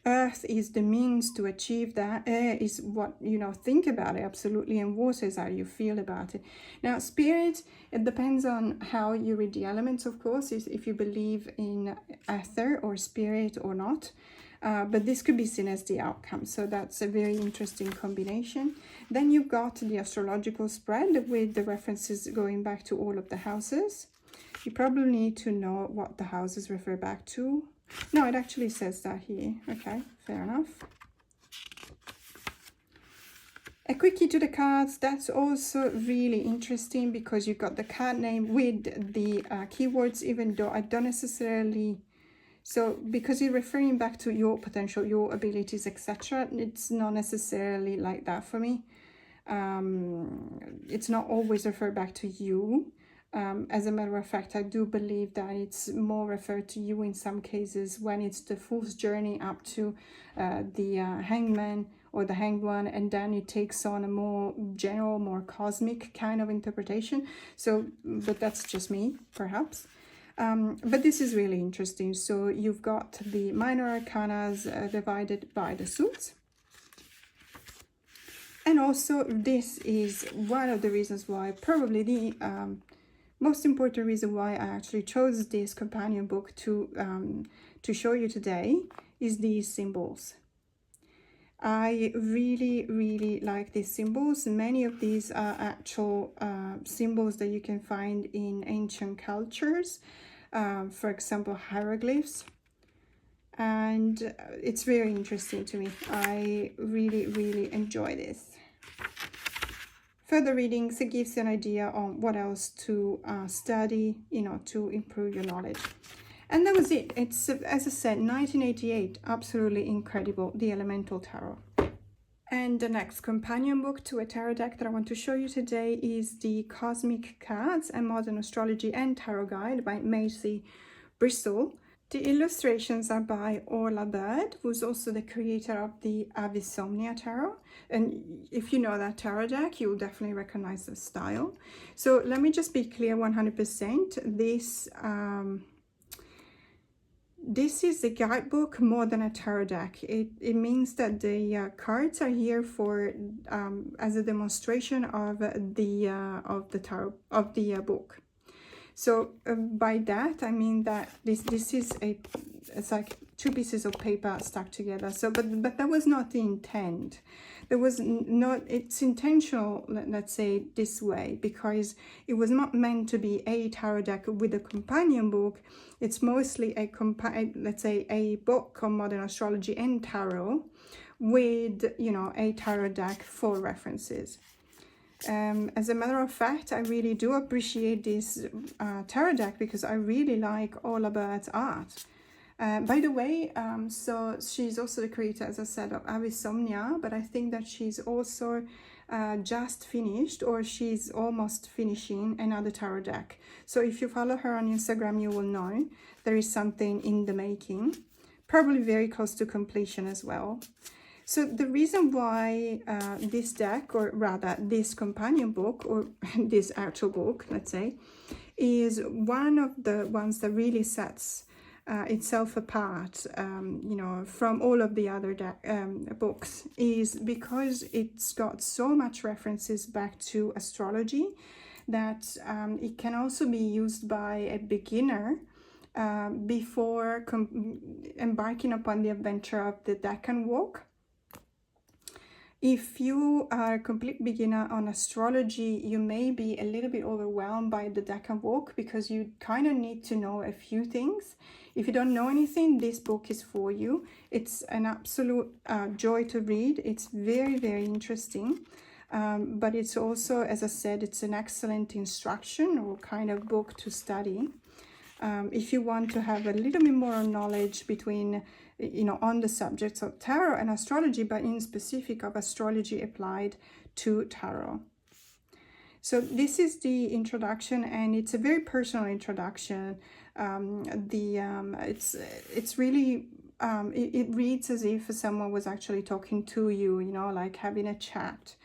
Earth is the means to achieve that. Air is what, think about it, absolutely. And water is how you feel about it. Now, spirit, it depends on how you read the elements, of course, if you believe in ether or spirit or not. But this could be seen as the outcome. So that's a very interesting combination. Then you've got the astrological spread with the references going back to all of the houses. You probably need to know what the houses refer back to. No, it actually says that here. Okay, fair enough. A quickie to the cards. That's also really interesting because you've got the card name with the keywords, even though I don't necessarily... So because you're referring back to your potential, your abilities, etc., it's not necessarily like that for me. It's not always referred back to you. As a matter of fact, I do believe that it's more referred to you in some cases when it's the fool's journey up to the hangman or the hanged one, and then it takes on a more general, more cosmic kind of interpretation. So, but that's just me, perhaps. But this is really interesting. So you've got the minor arcanas divided by the suits. And also this is one of the reasons why, probably the most important reason why I actually chose this companion book to show you today is these symbols. I really, really like these symbols. Many of these are actual symbols that you can find in ancient cultures. For example, hieroglyphs, and it's very interesting to me. I really, really enjoy this. Further readings, it gives you an idea on what else to study, to improve your knowledge. And that was it. It's, as I said, 1988, absolutely incredible, the Elemental Tarot. And the next companion book to a tarot deck that I want to show you today is the Cosmic Cards, a Modern Astrology and Tarot Guide by Macy Bristol. The illustrations are by Orla Bird, who's also the creator of the Avisomnia Tarot. And if you know that tarot deck, you'll definitely recognize the style. So let me just be clear 100%. This is a guidebook more than a tarot deck. It means that the cards are here for as a demonstration of the tarot of the book. So by that I mean that this is it's like two pieces of paper stuck together. So but that was not the intent. There was not, it's intentional, let's say this way, because it was not meant to be a tarot deck with a companion book. It's mostly let's say a book on modern astrology and tarot with, a tarot deck for references. As a matter of fact, I really do appreciate this tarot deck because I really like Orla Bird's art. By the way, so she's also the creator, as I said, of Avisomnia, but I think that she's also just finished, or she's almost finishing, another tarot deck. So if you follow her on Instagram, you will know there is something in the making, probably very close to completion as well. So the reason why this deck, or rather this companion book, or this actual book, let's say, is one of the ones that really sets itself apart, from all of the other books, is because it's got so much references back to astrology that it can also be used by a beginner before embarking upon the adventure of the Deccan Walk. If you are a complete beginner on astrology, you may be a little bit overwhelmed by the deck and walk because you kind of need to know a few things. If you don't know anything, this book is for you. It's an absolute joy to read. It's very, very interesting. But it's also, as I said, it's an excellent instruction or kind of book to study. If you want to have a little bit more knowledge between, on the subjects of tarot and astrology, but in specific of astrology applied to tarot. So this is the introduction, and it's a very personal introduction. It's really, it reads as if someone was actually talking to you, like having a chat,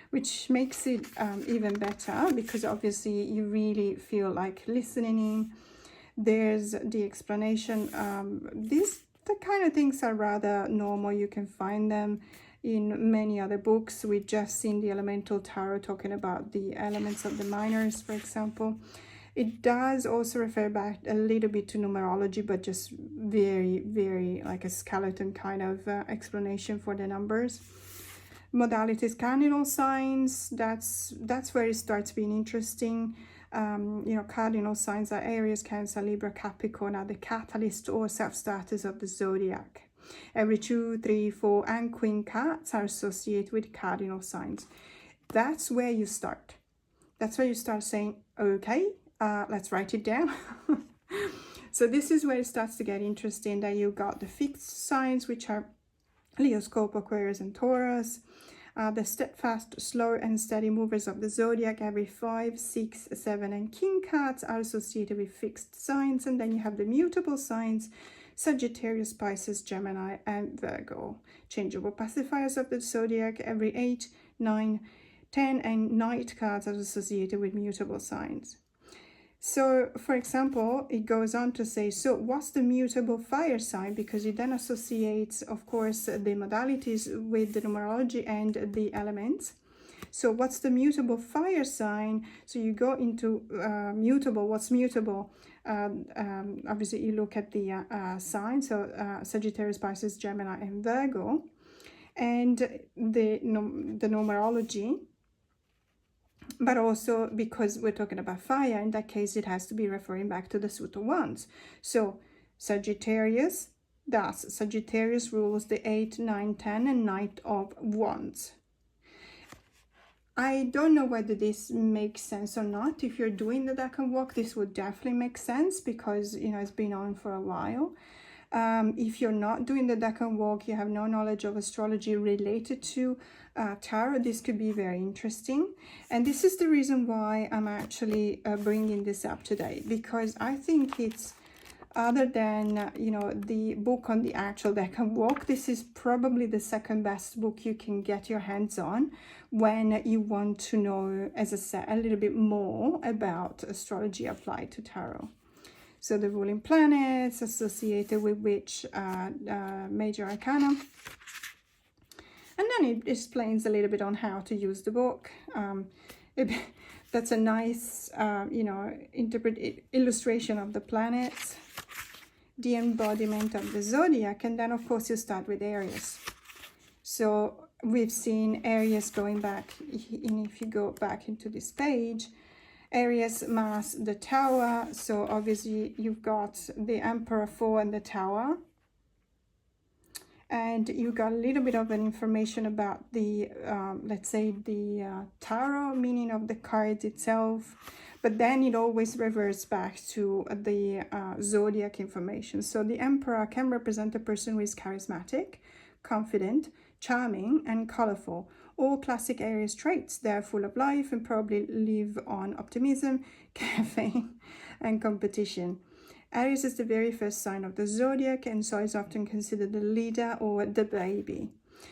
which makes it even better because obviously you really feel like listening in. There's the explanation. The kind of things are rather normal. You can find them in many other books. We've just seen the Elemental Tarot talking about the elements of the minors, for example. It does also refer back a little bit to numerology, but just very, very like a skeleton kind of explanation for the numbers. Modalities, cardinal signs, that's where it starts being interesting. Cardinal signs are Aries, Cancer, Libra, Capricorn are the catalyst or self-starters of the zodiac. Every 2, 3, 4, and Queen cards are associated with cardinal signs. That's where you start. That's where you start saying, okay, let's write it down. So this is where it starts to get interesting, that you got the fixed signs, which are Leo, Scorpio, Aquarius, and Taurus. The steadfast, slow, and steady movers of the zodiac, every 5, 6, 7, and King cards are associated with fixed signs. And then you have the mutable signs, Sagittarius, Pisces, Gemini, and Virgo. Changeable pacifiers of the zodiac, every 8, 9, 10, and Knight cards are associated with mutable signs. So, for example, it goes on to say, so what's the mutable fire sign? Because it then associates, of course, the modalities with the numerology and the elements. So what's the mutable fire sign? So you go into mutable. What's mutable? Obviously, you look at the signs, so Sagittarius, Pisces, Gemini, and Virgo. And the numerology. But also because we're talking about fire, in that case, it has to be referring back to the suit of wands. So Sagittarius, thus Sagittarius rules the 8, 9, 10, and Knight of Wands. I don't know whether this makes sense or not. If you're doing the deck and walk, this would definitely make sense because, it's been on for a while. If you're not doing the deck and walk, you have no knowledge of astrology related to tarot, this could be very interesting. And this is the reason why I'm actually bringing this up today, because I think it's, other than, the book on the actual deck and walk, this is probably the second best book you can get your hands on when you want to know, as I said, a little bit more about astrology applied to tarot. So the ruling planets associated with which major arcana. And then it explains a little bit on how to use the book. That's a nice, illustration of the planets, the embodiment of the zodiac, and then of course you start with Aries. So we've seen Aries going back, and if you go back into this page, Aries mass the Tower. So obviously you've got the Emperor 4 and the Tower. And you got a little bit of an information about the, let's say, the tarot meaning of the cards itself. But then it always reverts back to the zodiac information. So the Emperor can represent a person who is charismatic, confident, charming, and colorful. All classic Aries traits. They're full of life and probably live on optimism, caffeine, and competition. Aries is the very first sign of the zodiac, and so is often considered the leader or the baby.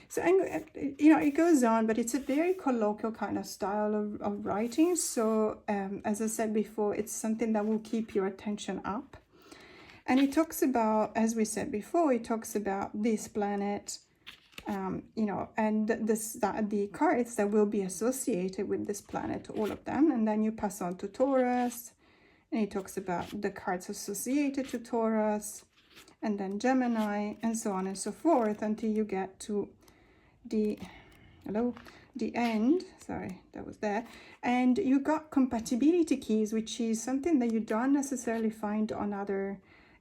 So, it goes on, but it's a very colloquial kind of style of writing. So, as I said before, it's something that will keep your attention up. And it talks about, as we said before, it talks about this planet, and the cards that will be associated with this planet, all of them. And then you pass on to Taurus. And he talks about the cards associated to Taurus, and then Gemini, and so on and so forth, until you get to the, hello, the end, sorry, that was there. And you got compatibility keys, which is something that you don't necessarily find on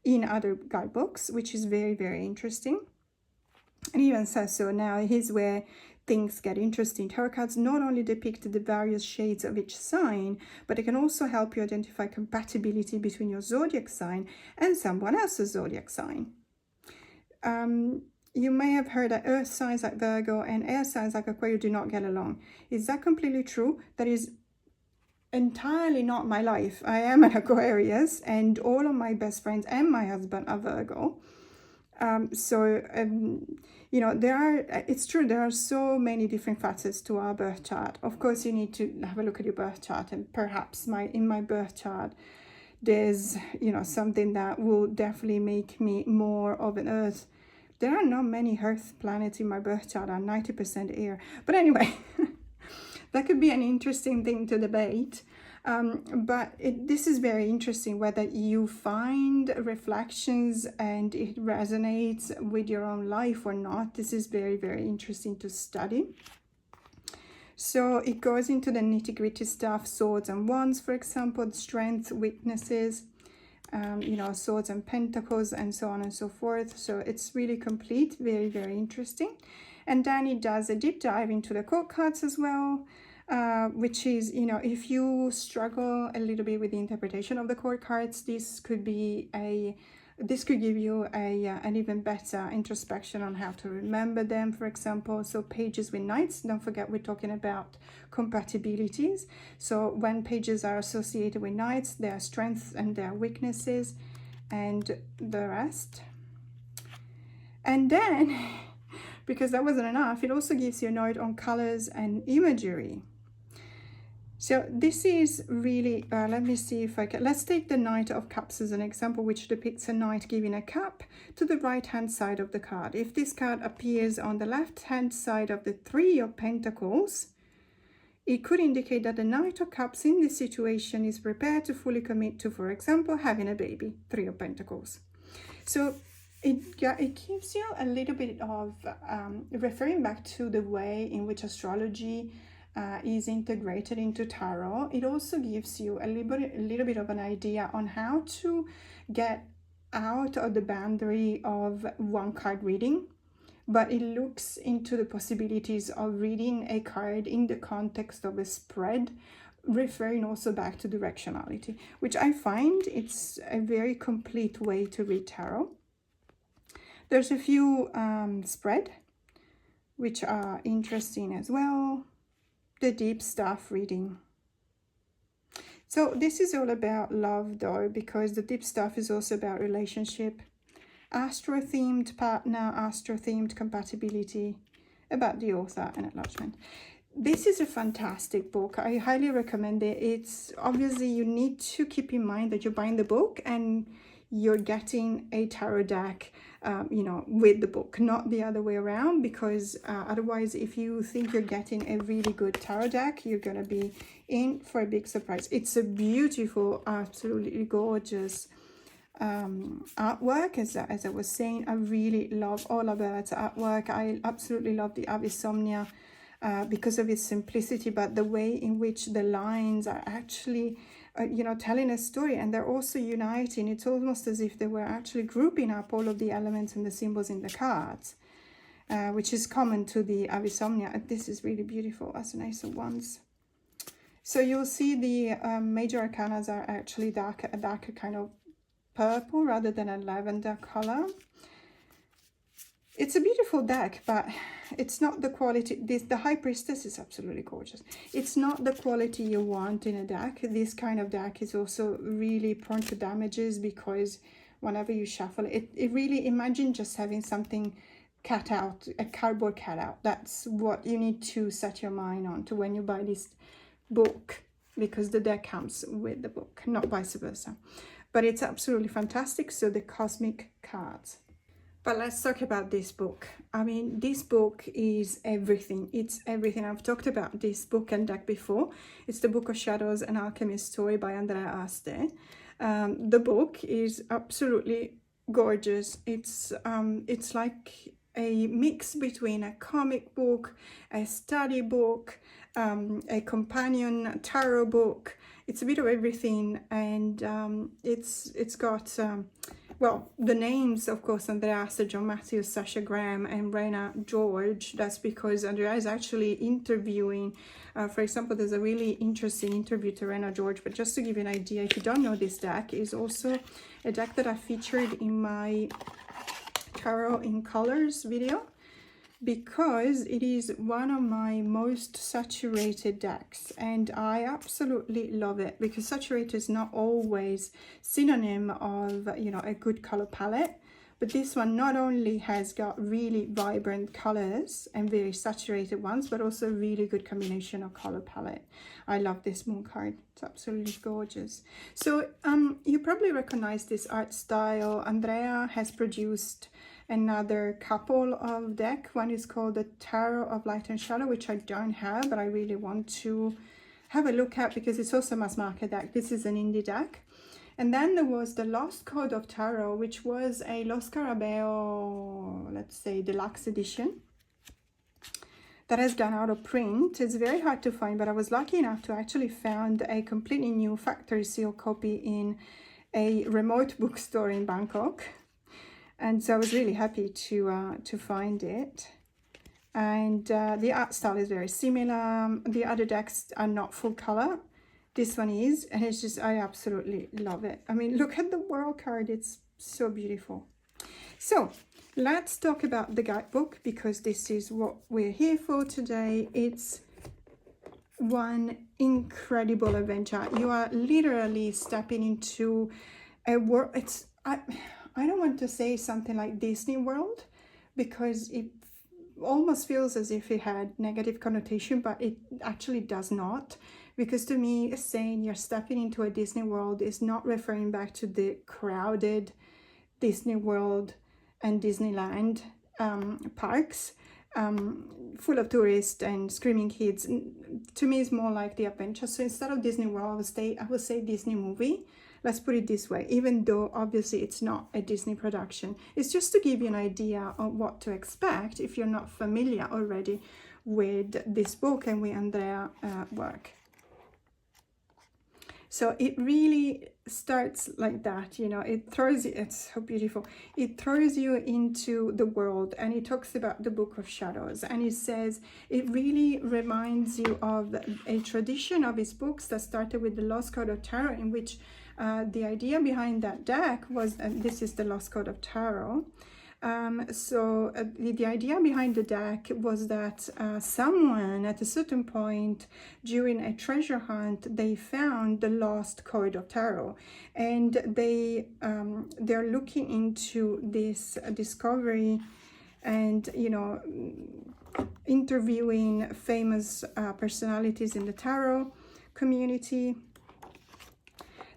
in other guidebooks, which is very, very interesting. And even says, so now here's where things get interesting. Tarot cards not only depict the various shades of each sign, but it can also help you identify compatibility between your zodiac sign and someone else's zodiac sign. You may have heard that earth signs like Virgo and air signs like Aquarius do not get along. Is that completely true? That is entirely not my life. I am an Aquarius, and all of my best friends and my husband are Virgo. You know, it's true, there are so many different facets to our birth chart. Of course, you need to have a look at your birth chart, and perhaps in my birth chart, there's, you know, something that will definitely make me more of an earth. There are not many earth planets in my birth chart. I'm 90% air. But anyway, that could be an interesting thing to debate. But this is very interesting, whether you find reflections and it resonates with your own life or not. This is very, very interesting to study. So it goes into the nitty-gritty stuff, swords and wands, for example, strengths, weaknesses, you know, swords and pentacles, and so on and so forth. So it's really complete, very, very interesting. And then it does a deep dive into the court cards as well, which is, you know, if you struggle a little bit with the interpretation of the court cards, this could give you an even better introspection on how to remember them, for example. So pages with knights, don't forget we're talking about compatibilities. So when pages are associated with knights, their strengths and their weaknesses and the rest. And then, because that wasn't enough, it also gives you a note on colors and imagery. So this is really, let me see if I can, let's take the Knight of Cups as an example, which depicts a knight giving a cup to the right hand side of the card. If this card appears on the left hand side of the Three of Pentacles, it could indicate that the Knight of Cups in this situation is prepared to fully commit to, for example, having a baby, Three of Pentacles. So it gives you a little bit of referring back to the way in which astrology is integrated into tarot. It also gives you a little bit of an idea on how to get out of the boundary of one card reading, but it looks into the possibilities of reading a card in the context of a spread, referring also back to directionality, which I find it's a very complete way to read tarot. There's a few spread which are interesting as well. The deep stuff reading. So this is all about love though, because the deep stuff is also about relationship, astro-themed partner, astro-themed compatibility, about the author and enlargement. This is a fantastic book. I highly recommend it. It's obviously, you need to keep in mind that you're buying the book and you're getting a tarot deck, you know, with the book, not the other way around, because otherwise, if you think you're getting a really good tarot deck, you're going to be in for a big surprise. It's a beautiful, absolutely gorgeous artwork. As I was saying, I really love all of Albert's artwork. I absolutely love the Avisomnia because of its simplicity, but the way in which the lines are actually you know, telling a story, and they're also uniting. It's almost as if they were actually grouping up all of the elements and the symbols in the cards, which is common to the Avisomnia. This is really beautiful as an Ace of Wands. So you'll see the major arcanas are actually a darker kind of purple rather than a lavender color. It's a beautiful deck, but it's not the quality. The High Priestess is absolutely gorgeous. It's not the quality you want in a deck. This kind of deck is also really prone to damages, because whenever you shuffle it, really, imagine just having something cut out, a cardboard cutout. That's what you need to set your mind on to when you buy this book, because the deck comes with the book, not vice versa. But it's absolutely fantastic. So the Cosmic Cards. But let's talk about this book. I mean, this book is everything. It's everything. I've talked about this book and deck before. It's the Book of Shadows, An Alchemist's Story by Andrea Aste. The book is absolutely gorgeous. It's like a mix between a comic book, a study book, a companion tarot book. It's a bit of everything, and it's got well, the names, of course, Andrea, Sir John Matthew, Sasha Graham, and Rena George. That's because Andrea is actually interviewing. For example, there's a really interesting interview to Rena George. But just to give you an idea, if you don't know, this deck is also a deck that I featured in my Tarot in Colors video, because it is one of my most saturated decks, and I absolutely love it, because saturated is not always synonym of, you know, a good color palette. But this one not only has got really vibrant colors and very saturated ones, but also really good combination of color palette. I love this moon card. It's absolutely gorgeous. So you probably recognize this art style. Andrea has produced another couple of deck. One is called the Tarot of Light and Shadow, which I don't have, but I really want to have a look at because it's also a mass market deck. This is an indie deck. And then there was the Lost Code of Tarot, which was a Lo Scarabeo, let's say, deluxe edition that has gone out of print. It's very hard to find, but I was lucky enough to actually find a completely new factory seal copy in a remote bookstore in Bangkok. And so I was really happy to find it. And the art style is very similar. The other decks are not full color. This one is, and it's just, I absolutely love it. I mean, look at the World card. It's so beautiful. So let's talk about the guidebook, because this is what we're here for today. It's one incredible adventure. You are literally stepping into a world. It's, I don't want to say something like Disney World, because it almost feels as if it had negative connotation, but it actually does not. Because to me, saying you're stepping into a Disney World is not referring back to the crowded Disney World and Disneyland parks, full of tourists and screaming kids. To me, it's more like the adventure. So instead of Disney World, I would say Disney movie. Let's put it this way, even though obviously it's not a Disney production. It's just to give you an idea of what to expect if you're not familiar already with this book and with Andrea's work. So it really starts like that, you know, it throws you, it's so beautiful. It throws you into the world, and it talks about the Book of Shadows, and it says it really reminds you of a tradition of his books that started with the Lost Code of Tarot, in which the idea behind that deck was, and this is the Lost Code of Tarot. The idea behind the deck was that someone at a certain point during a treasure hunt, they found the lost code of tarot, and they're looking into this discovery, and, you know, interviewing famous personalities in the tarot community.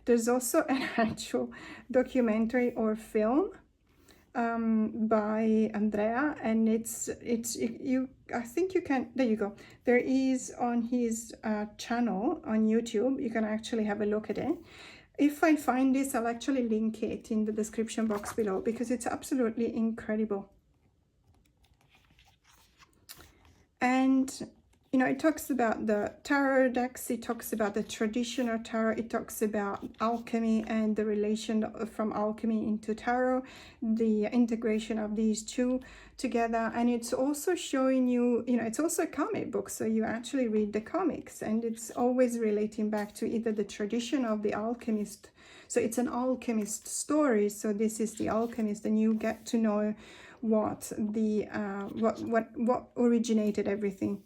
There's also an actual documentary or film by Andrea, and I think you can, there you go, there is on his channel on YouTube. You can actually have a look at it. If I find this, I'll actually link it in the description box below, because it's absolutely incredible. And you know, it talks about the tarot decks, it talks about the traditional tarot, it talks about alchemy and the relation from alchemy into tarot, the integration of these two together. And it's also showing you, you know, it's also a comic book, so you actually read the comics, and it's always relating back to either the tradition of the alchemist. So it's an alchemist story, so this is the alchemist, and you get to know what the what originated everything.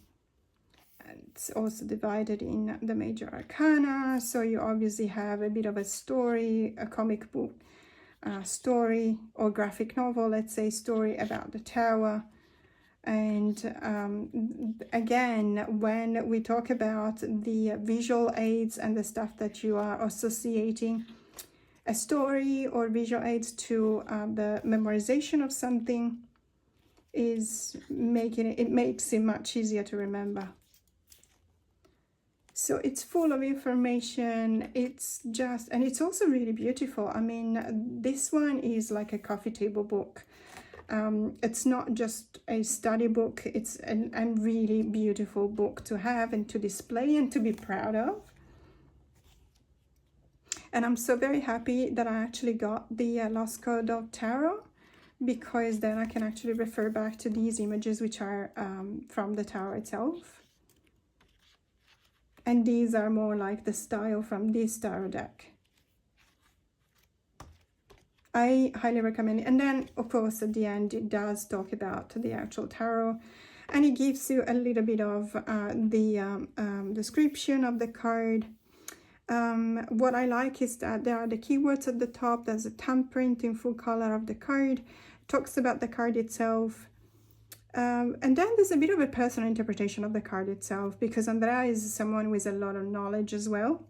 It's also divided in the major arcana, so you obviously have a bit of a story, a comic book story, or graphic novel, let's say, story about the tower. And again, when we talk about the visual aids and the stuff that you are associating a story or visual aids to the memorization of something, is making it makes it much easier to remember. So it's full of information. It's just, and it's also really beautiful. I mean, this one is like a coffee table book. It's not just a study book, it's a really beautiful book to have and to display and to be proud of. And I'm so very happy that I actually got the Lost Code of Tarot, because then I can actually refer back to these images, which are from the tarot itself. And these are more like the style from this tarot deck. I highly recommend it. And then, of course, at the end, it does talk about the actual tarot. And it gives you a little bit of the description of the card. What I like is that there are the keywords at the top. There's a thumbprint in full color of the card. Talks about the card itself. And then there's a bit of a personal interpretation of the card itself, because Andrea is someone with a lot of knowledge as well.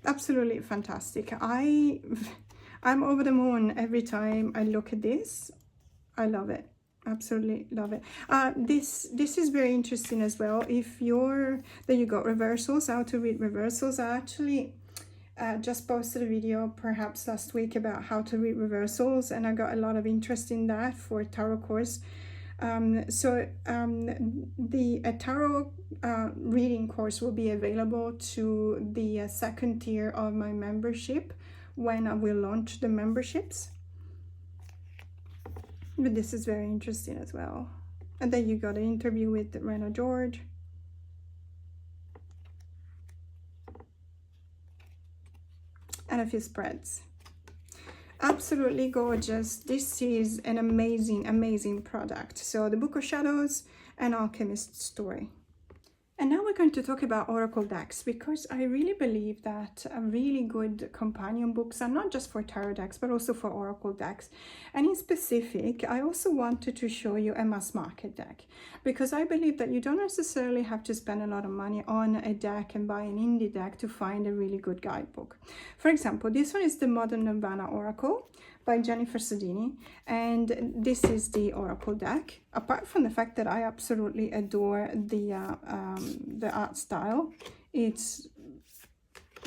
Absolutely fantastic. I'm over the moon every time I look at this. I love it. Absolutely love it. This is very interesting as well. If you're, there you go, reversals, how to read reversals. I actually just posted a video perhaps last week about how to read reversals, and I got a lot of interest in that for tarot course. The tarot reading course will be available to the second tier of my membership when I will launch the memberships. But this is very interesting as well. And then you got an interview with Rena George. And a few spreads. Absolutely gorgeous. This is an amazing product. So the Book of Shadows and Alchemist's Story. And now we're going to talk about Oracle decks, because I really believe that really good companion books are not just for tarot decks, but also for Oracle decks. And in specific, I also wanted to show you a mass market deck, because I believe that you don't necessarily have to spend a lot of money on a deck and buy an indie deck to find a really good guidebook. For example, this one is the Modern Nirvana Oracle by Jennifer Sodini, and this is the Oracle deck. Apart from the fact that I absolutely adore the art style, it's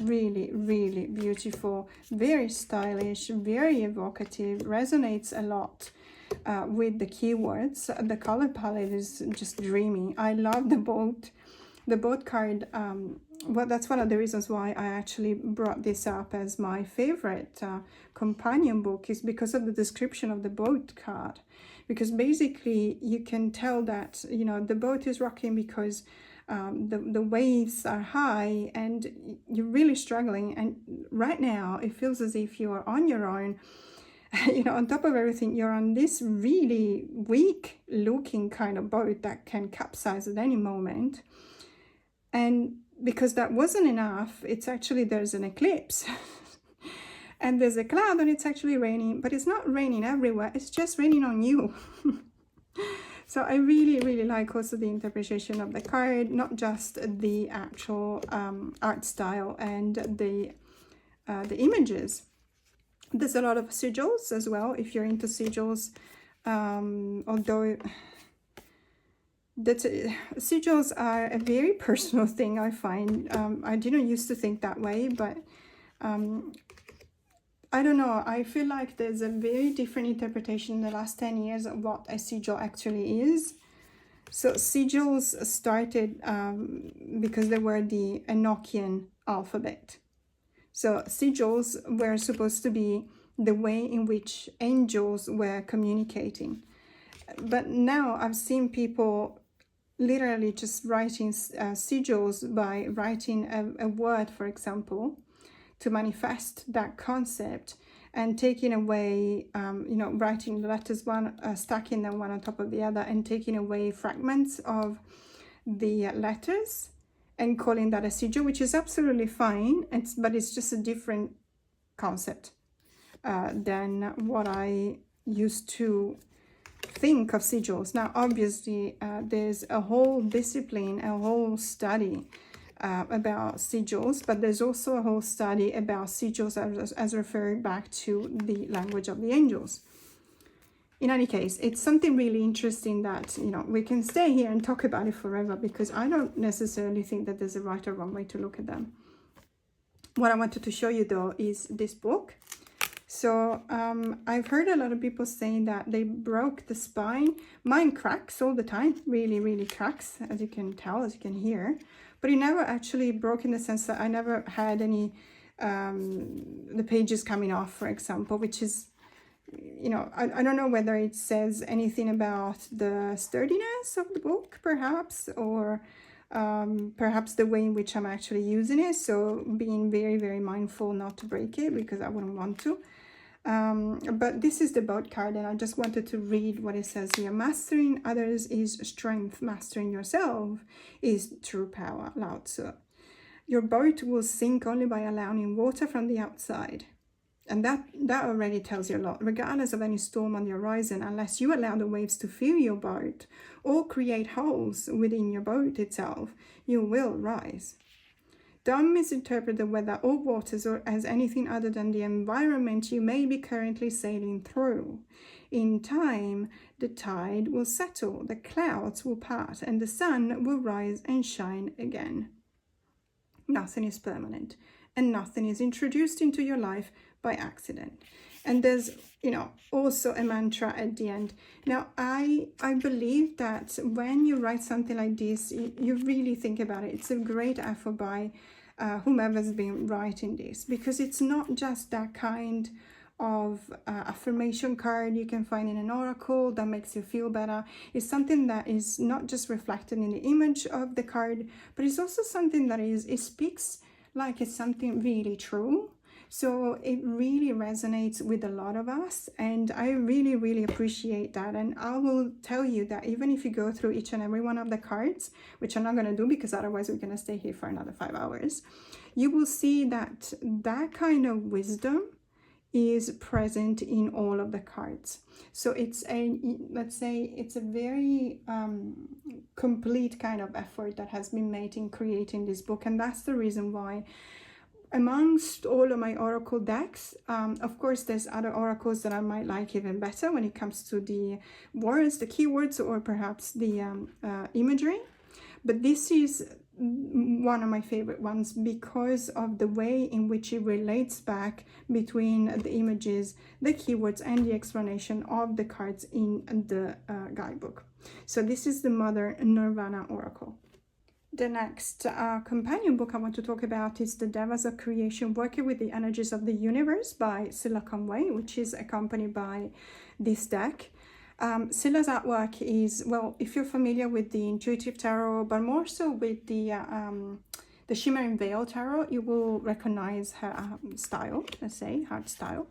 really beautiful, very stylish, very evocative, resonates a lot with the keywords. The color palette is just dreamy. I love the boat card. Well, that's one of the reasons why I actually brought this up as my favorite companion book, is because of the description of the boat card. Because basically you can tell that, you know, the boat is rocking because the waves are high and you're really struggling. And right now it feels as if you're on your own. You know, on top of everything, you're on this really weak looking kind of boat that can capsize at any moment. And because that wasn't enough, it's actually, there's an eclipse and there's a cloud and it's actually raining, but it's not raining everywhere, it's just raining on you. So I really like also the interpretation of the card, not just the actual art style and the images. There's a lot of sigils as well, if you're into sigils, although sigils are a very personal thing, I find. I didn't used to think that way, but I don't know, I feel like there's a very different interpretation in the last 10 years of what a sigil actually is. So sigils started because they were the Enochian alphabet. So sigils were supposed to be the way in which angels were communicating. But now I've seen people literally just writing sigils by writing a word, for example, to manifest that concept, and taking away, you know, writing letters stacking them one on top of the other, and taking away fragments of the letters and calling that a sigil, which is absolutely fine. But it's just a different concept than what I used to think of sigils. Now, obviously, there's a whole discipline, a whole study about sigils, but there's also a whole study about sigils as referred back to the language of the angels. In any case, it's something really interesting that, you know, we can stay here and talk about it forever, because I don't necessarily think that there's a right or wrong way to look at them. What I wanted to show you though is this book. So I've heard a lot of people saying that they broke the spine. Mine cracks all the time, really cracks, as you can tell, as you can hear. But it never actually broke in the sense that I never had any, the pages coming off, for example, which is, you know, I don't know whether it says anything about the sturdiness of the book, perhaps, or perhaps the way in which I'm actually using it. So being very mindful not to break it, because I wouldn't want to. But this is the boat card, and I just wanted to read what it says here. Mastering others is strength. Mastering yourself is true power. Lao Tzu. Your boat will sink only by allowing water from the outside. And that already tells you a lot. Regardless of any storm on the horizon, unless you allow the waves to fill your boat or create holes within your boat itself, you will rise. Don't misinterpret the weather or waters or as anything other than the environment you may be currently sailing through. In time, the tide will settle, the clouds will part, and the sun will rise and shine again. Nothing is permanent, and nothing is introduced into your life by accident. And there's, you know, also a mantra at the end. Now, I believe that when you write something like this, you really think about it. It's a great effort by whomever's been writing this, because it's not just that kind of affirmation card you can find in an oracle that makes you feel better. It's something that is not just reflected in the image of the card, but it's also something that it speaks like it's something really true. So it really resonates with a lot of us, and I really appreciate that. And I will tell you that even if you go through each and every one of the cards, which I'm not going to do because otherwise we're going to stay here for another 5 hours, you will see that that kind of wisdom is present in all of the cards. So it's a, let's say, it's a very complete kind of effort that has been made in creating this book. And that's the reason why, amongst all of my oracle decks, of course, there's other oracles that I might like even better when it comes to the words, the keywords, or perhaps the imagery. But this is one of my favorite ones because of the way in which it relates back between the images, the keywords, and the explanation of the cards in the guidebook. So this is the Mother Nirvana Oracle. The next companion book I want to talk about is The Devas of Creation, Working with the Energies of the Universe by Silla Conway, which is accompanied by this deck. Silla's artwork is, well, if you're familiar with the Intuitive Tarot, but more so with the Shimmering Veil Tarot, you will recognize her style, let's say, art style.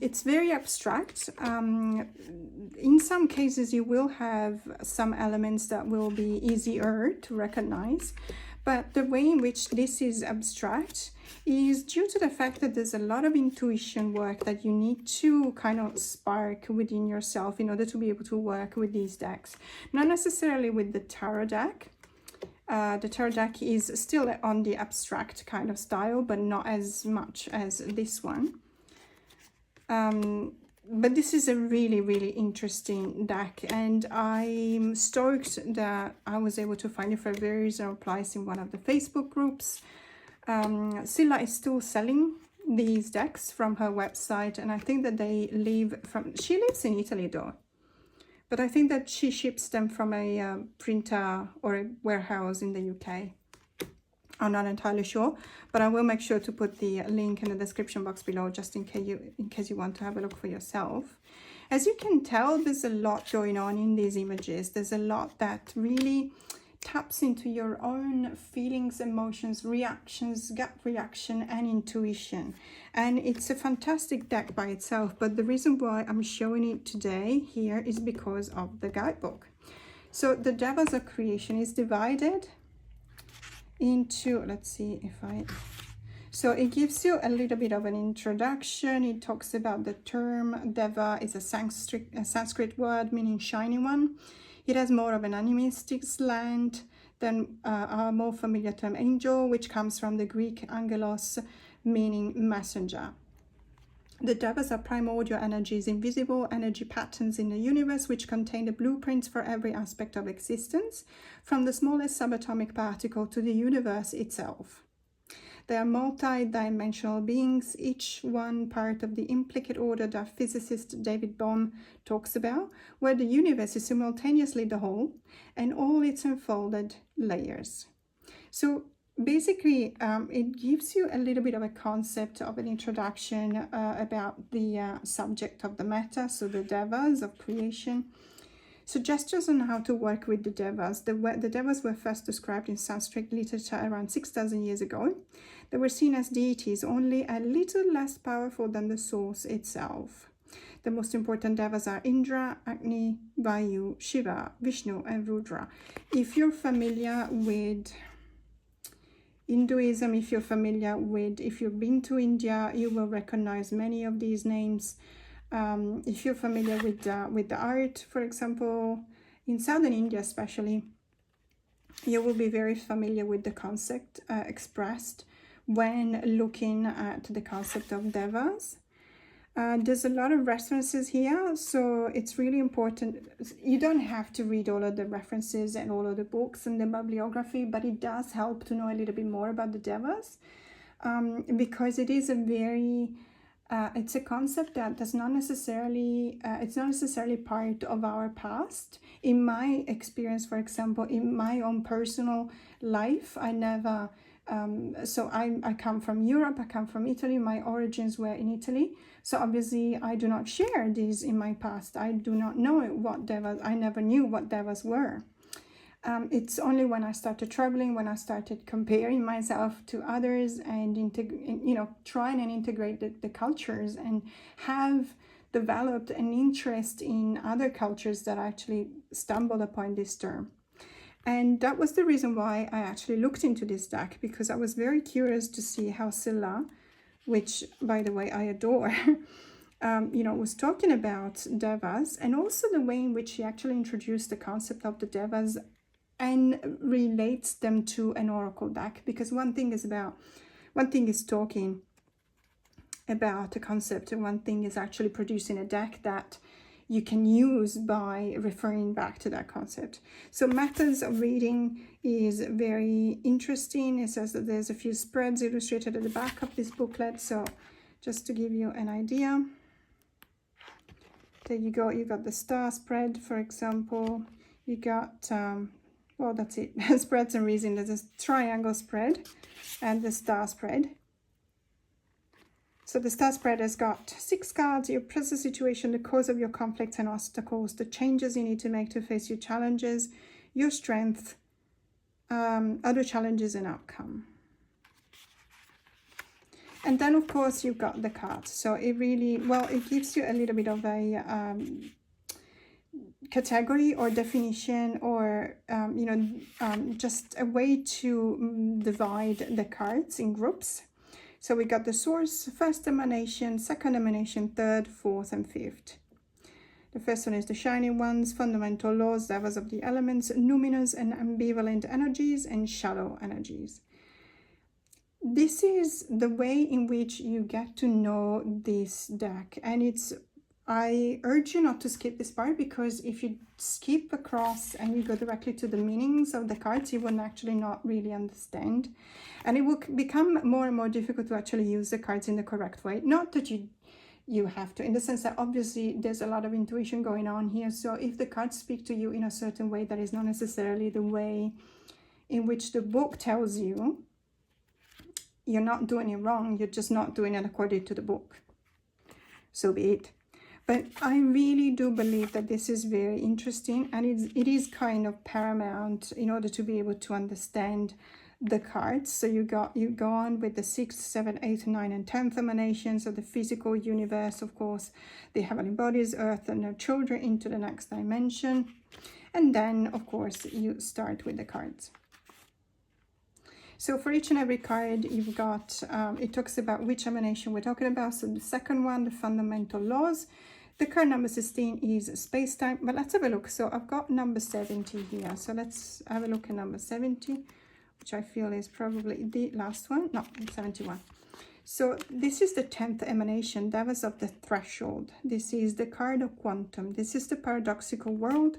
It's very abstract. In some cases, you will have some elements that will be easier to recognize, but the way in which this is abstract is due to the fact that there's a lot of intuition work that you need to kind of spark within yourself in order to be able to work with these decks. Not necessarily with the tarot deck. The tarot deck is still on the abstract kind of style, but not as much as this one. But this is a really interesting deck, and I'm stoked that I was able to find it for a very reasonable price in one of the Facebook groups. Silla is still selling these decks from her website, and I think that they leave from, she lives in Italy though, but I think that she ships them from a printer or a warehouse in the UK. I'm not entirely sure, but I will make sure to put the link in the description box below just in case you want to have a look for yourself. As you can tell, there's a lot going on in these images. There's a lot that really taps into your own feelings, emotions, reactions, gut reaction, and intuition. And it's a fantastic deck by itself, but the reason why I'm showing it today here is because of the guidebook. So the Devas of Creation is divided into, let's see if so it gives you a little bit of an introduction. It talks about the term Deva is a Sanskrit word meaning shiny one. It has more of an animistic slant than our more familiar term angel, which comes from the Greek angelos, meaning messenger. The Devas are primordial energies, invisible energy patterns in the universe, which contain the blueprints for every aspect of existence, from the smallest subatomic particle to the universe itself. They are multi-dimensional beings, each one part of the implicate order that physicist David Bohm talks about, where the universe is simultaneously the whole and all its unfolded layers. So basically, it gives you a little bit of a concept of an introduction about the subject of the matter, so the devas of creation. Suggestions on how to work with the devas. The devas were first described in Sanskrit literature around 6,000 years ago. They were seen as deities, only a little less powerful than the source itself. The most important devas are Indra, Agni, Vayu, Shiva, Vishnu, and Rudra. If you're familiar with Hinduism, if you've been to India, you will recognize many of these names. If you're familiar with the art, for example, in southern India especially, you will be very familiar with the concept expressed when looking at the concept of devas. There's a lot of references here, so it's really important. You don't have to read all of the references and all of the books and the bibliography, but it does help to know a little bit more about the devas, because it is a very it's a concept that does not necessarily it's not necessarily part of our past. In my experience, for example, in my own personal life, I never so I come from Europe, I come from Italy, my origins were in Italy, so obviously I do not share these in my past. I do not know what devas, I never knew what devas were. It's only when I started traveling, when I started comparing myself to others and trying and integrate the cultures and have developed an interest in other cultures that I actually stumbled upon this term. And that was the reason why I actually looked into this deck, because I was very curious to see how Scylla, which by the way I adore, was talking about devas, and also the way in which she actually introduced the concept of the devas and relates them to an oracle deck. Because one thing is talking about a concept, and one thing is actually producing a deck that you can use by referring back to that concept. So methods of reading is very interesting. It says that there's a few spreads illustrated at the back of this booklet. So just to give you an idea, there you go. You got the star spread, for example. You got well, that's it. Spreads and reason. There's a triangle spread and the star spread. So the star spread has got 6 cards: your present situation, the cause of your conflicts and obstacles, the changes you need to make to face your challenges, your strength, other challenges and outcome. And then of course you've got the cards. So it really, well, it gives you a little bit of a category or definition, or just a way to divide the cards in groups. So we got the source, first emanation, second emanation, third, fourth, and fifth. The first one is the shining ones, fundamental laws, devas of the elements, numinous and ambivalent energies, and shadow energies. This is the way in which you get to know this deck, and I urge you not to skip this part, because if you skip across and you go directly to the meanings of the cards, you will actually not really understand. And it will become more and more difficult to actually use the cards in the correct way. Not that you have to, in the sense that obviously there's a lot of intuition going on here. So if the cards speak to you in a certain way that is not necessarily the way in which the book tells you, you're not doing it wrong. You're just not doing it according to the book. So be it. But I really do believe that this is very interesting, and it is kind of paramount in order to be able to understand the cards. So you go on with the 6th, 7th, 8th, 9th, and 10th emanations of the physical universe, of course, the heavenly bodies, earth and their children into the next dimension. And then, of course, you start with the cards. So for each and every card, you've got, it talks about which emanation we're talking about. So the second one, the fundamental laws. The card number 16 is space-time, but let's have a look. So I've got number 70 here. So let's have a look at number 70, which I feel is probably the last one. No, 71. So this is the 10th emanation, devas of the threshold. This is the card of quantum. This is the paradoxical world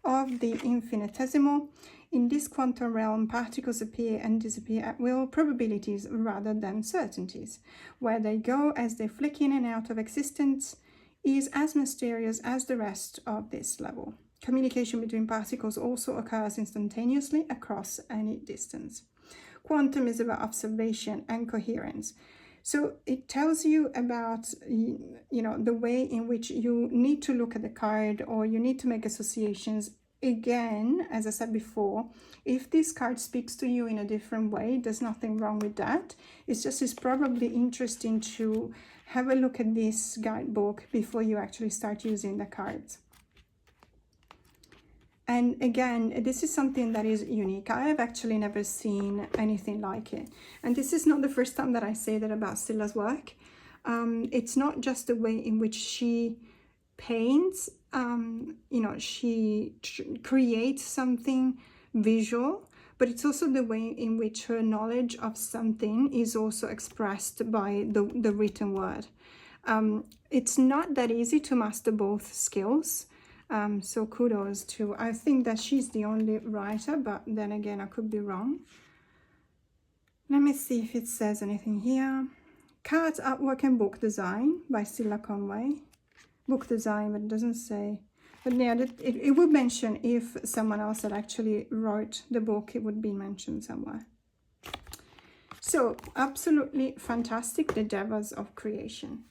of the infinitesimal. In this quantum realm, particles appear and disappear at will, probabilities rather than certainties. Where they go as they flick in and out of existence is as mysterious as the rest of this level. Communication between particles also occurs instantaneously across any distance. Quantum is about observation and coherence. So it tells you about, the way in which you need to look at the card, or you need to make associations. Again, as I said before, if this card speaks to you in a different way, there's nothing wrong with that. It's probably interesting to have a look at this guidebook before you actually start using the cards. And again, this is something that is unique. I have actually never seen anything like it. And this is not the first time that I say that about Scylla's work. It's not just the way in which she paints, she creates something visual, but it's also the way in which her knowledge of something is also expressed by the written word. It's not that easy to master both skills. So kudos to, I think that she's the only writer, but then again, I could be wrong. Let me see if it says anything here. Cards, Artwork and Book Design by Scylla Conway. Book design, but it doesn't say. But yeah, it would mention if someone else had actually wrote the book, it would be mentioned somewhere. So absolutely fantastic, the Devas of Creation.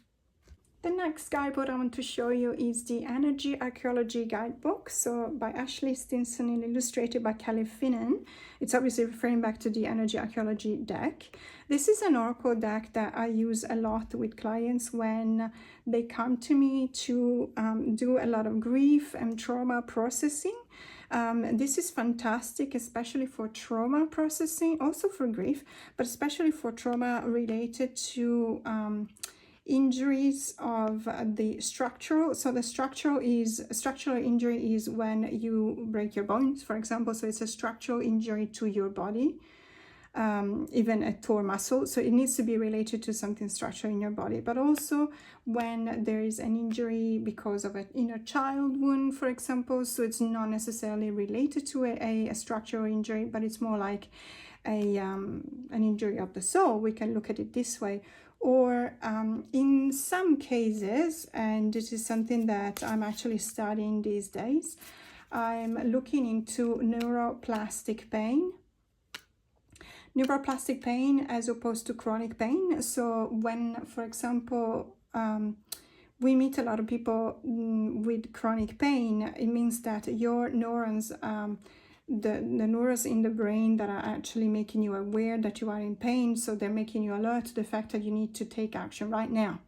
The next guidebook I want to show you is the Energy Archaeology Guidebook, so by Ashley Stinson and illustrated by Kelly Finnan. It's obviously referring back to the Energy Archaeology deck. This is an oracle deck that I use a lot with clients when they come to me to do a lot of grief and trauma processing. This is fantastic, especially for trauma processing, also for grief, but especially for trauma related to injuries of the structural. So the structural injury is when you break your bones, for example. So it's a structural injury to your body, even a torn muscle. So it needs to be related to something structural in your body. But also when there is an injury because of an inner child wound, for example. So it's not necessarily related to a structural injury, but it's more like an injury of the soul. We can look at it this way. Or in some cases, and this is something that I'm actually studying these days, I'm looking into neuroplastic pain. Neuroplastic pain as opposed to chronic pain. So when, for example, we meet a lot of people with chronic pain, it means that your neurons, the neurons in the brain that are actually making you aware that you are in pain, so they're making you alert to the fact that you need to take action right now,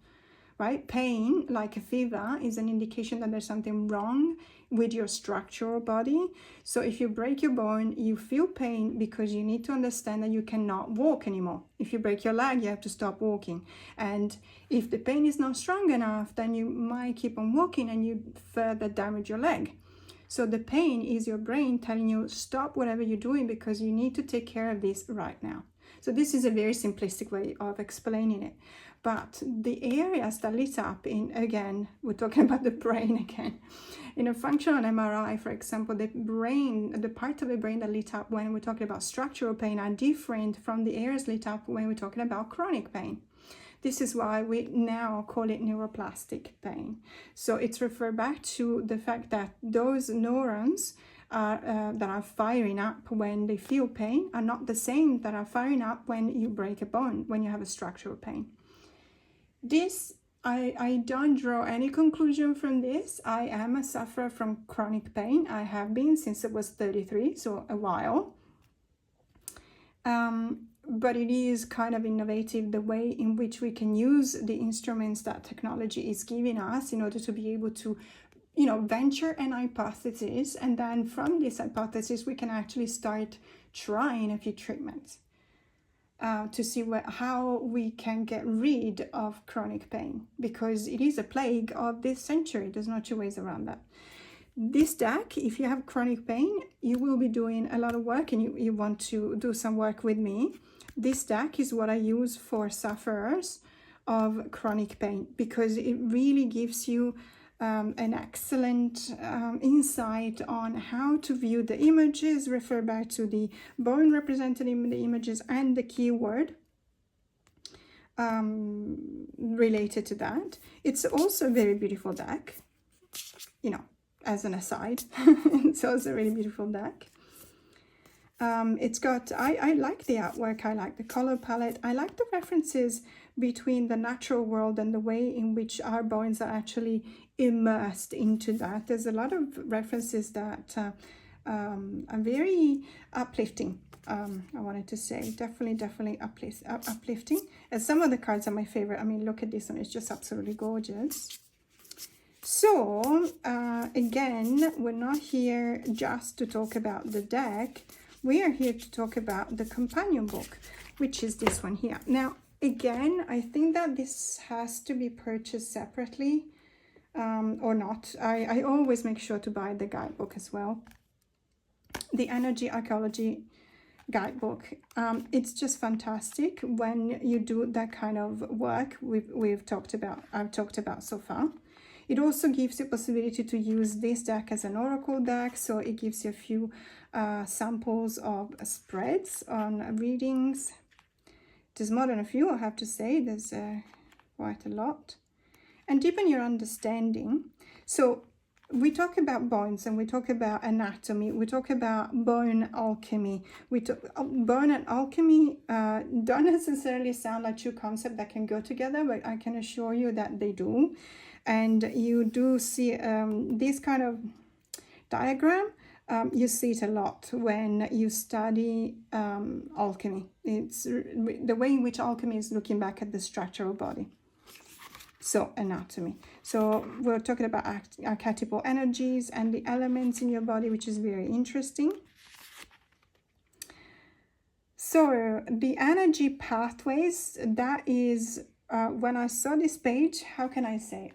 right? Pain, like a fever, is an indication that there's something wrong with your structural body. So if you break your bone, you feel pain because you need to understand that you cannot walk anymore. If you break your leg, you have to stop walking. And if the pain is not strong enough, then you might keep on walking and you further damage your leg. So the pain is your brain telling you, stop whatever you're doing because you need to take care of this right now. So this is a very simplistic way of explaining it. But the areas that lit up in, again, we're talking about the brain again. In a functional MRI, for example, the part of the brain that lit up when we're talking about structural pain are different from the areas lit up when we're talking about chronic pain. This is why we now call it neuroplastic pain. So it's referred back to the fact that those neurons that are firing up when they feel pain are not the same that are firing up when you break a bone, when you have a structural pain. This, I don't draw any conclusion from this. I am a sufferer from chronic pain. I have been since I was 33, so a while. But it is kind of innovative the way in which we can use the instruments that technology is giving us in order to be able to, venture an hypothesis. And then from this hypothesis, we can actually start trying a few treatments to see how we can get rid of chronic pain, because it is a plague of this century. There's no two ways around that. This deck, if you have chronic pain, you will be doing a lot of work and you want to do some work with me. This deck is what I use for sufferers of chronic pain because it really gives you an excellent insight on how to view the images, refer back to the bone represented in the images and the keyword related to that. It's also a very beautiful deck, you know, as an aside. It's also a really beautiful deck. It's got, I like the artwork, I like the color palette, I like the references between the natural world and the way in which our bones are actually immersed into that. There's a lot of references that are very uplifting. I wanted to say definitely uplifting. And some of the cards are my favorite. I mean, look at this one, it's just absolutely gorgeous. So again, we're not here just to talk about the deck. We are here to talk about the companion book, which is this one here. Now, again, I think that this has to be purchased separately or not. I always make sure to buy the guidebook as well. The Energy Archaeology Guidebook. It's just fantastic when you do that kind of work I've talked about so far. It also gives you possibility to use this deck as an oracle deck, so it gives you a few samples of spreads on readings. There's more than a few, I have to say. There's quite a lot. And deepen your understanding. So we talk about bones and we talk about anatomy. We talk about bone alchemy. Bone and alchemy don't necessarily sound like two concepts that can go together, but I can assure you that they do. And you do see this kind of diagram. You see it a lot when you study alchemy. It's the way in which alchemy is looking back at the structural body. So anatomy. So we're talking about archetypal energies and the elements in your body, which is very interesting. So the energy pathways, that is, when I saw this page, how can I say?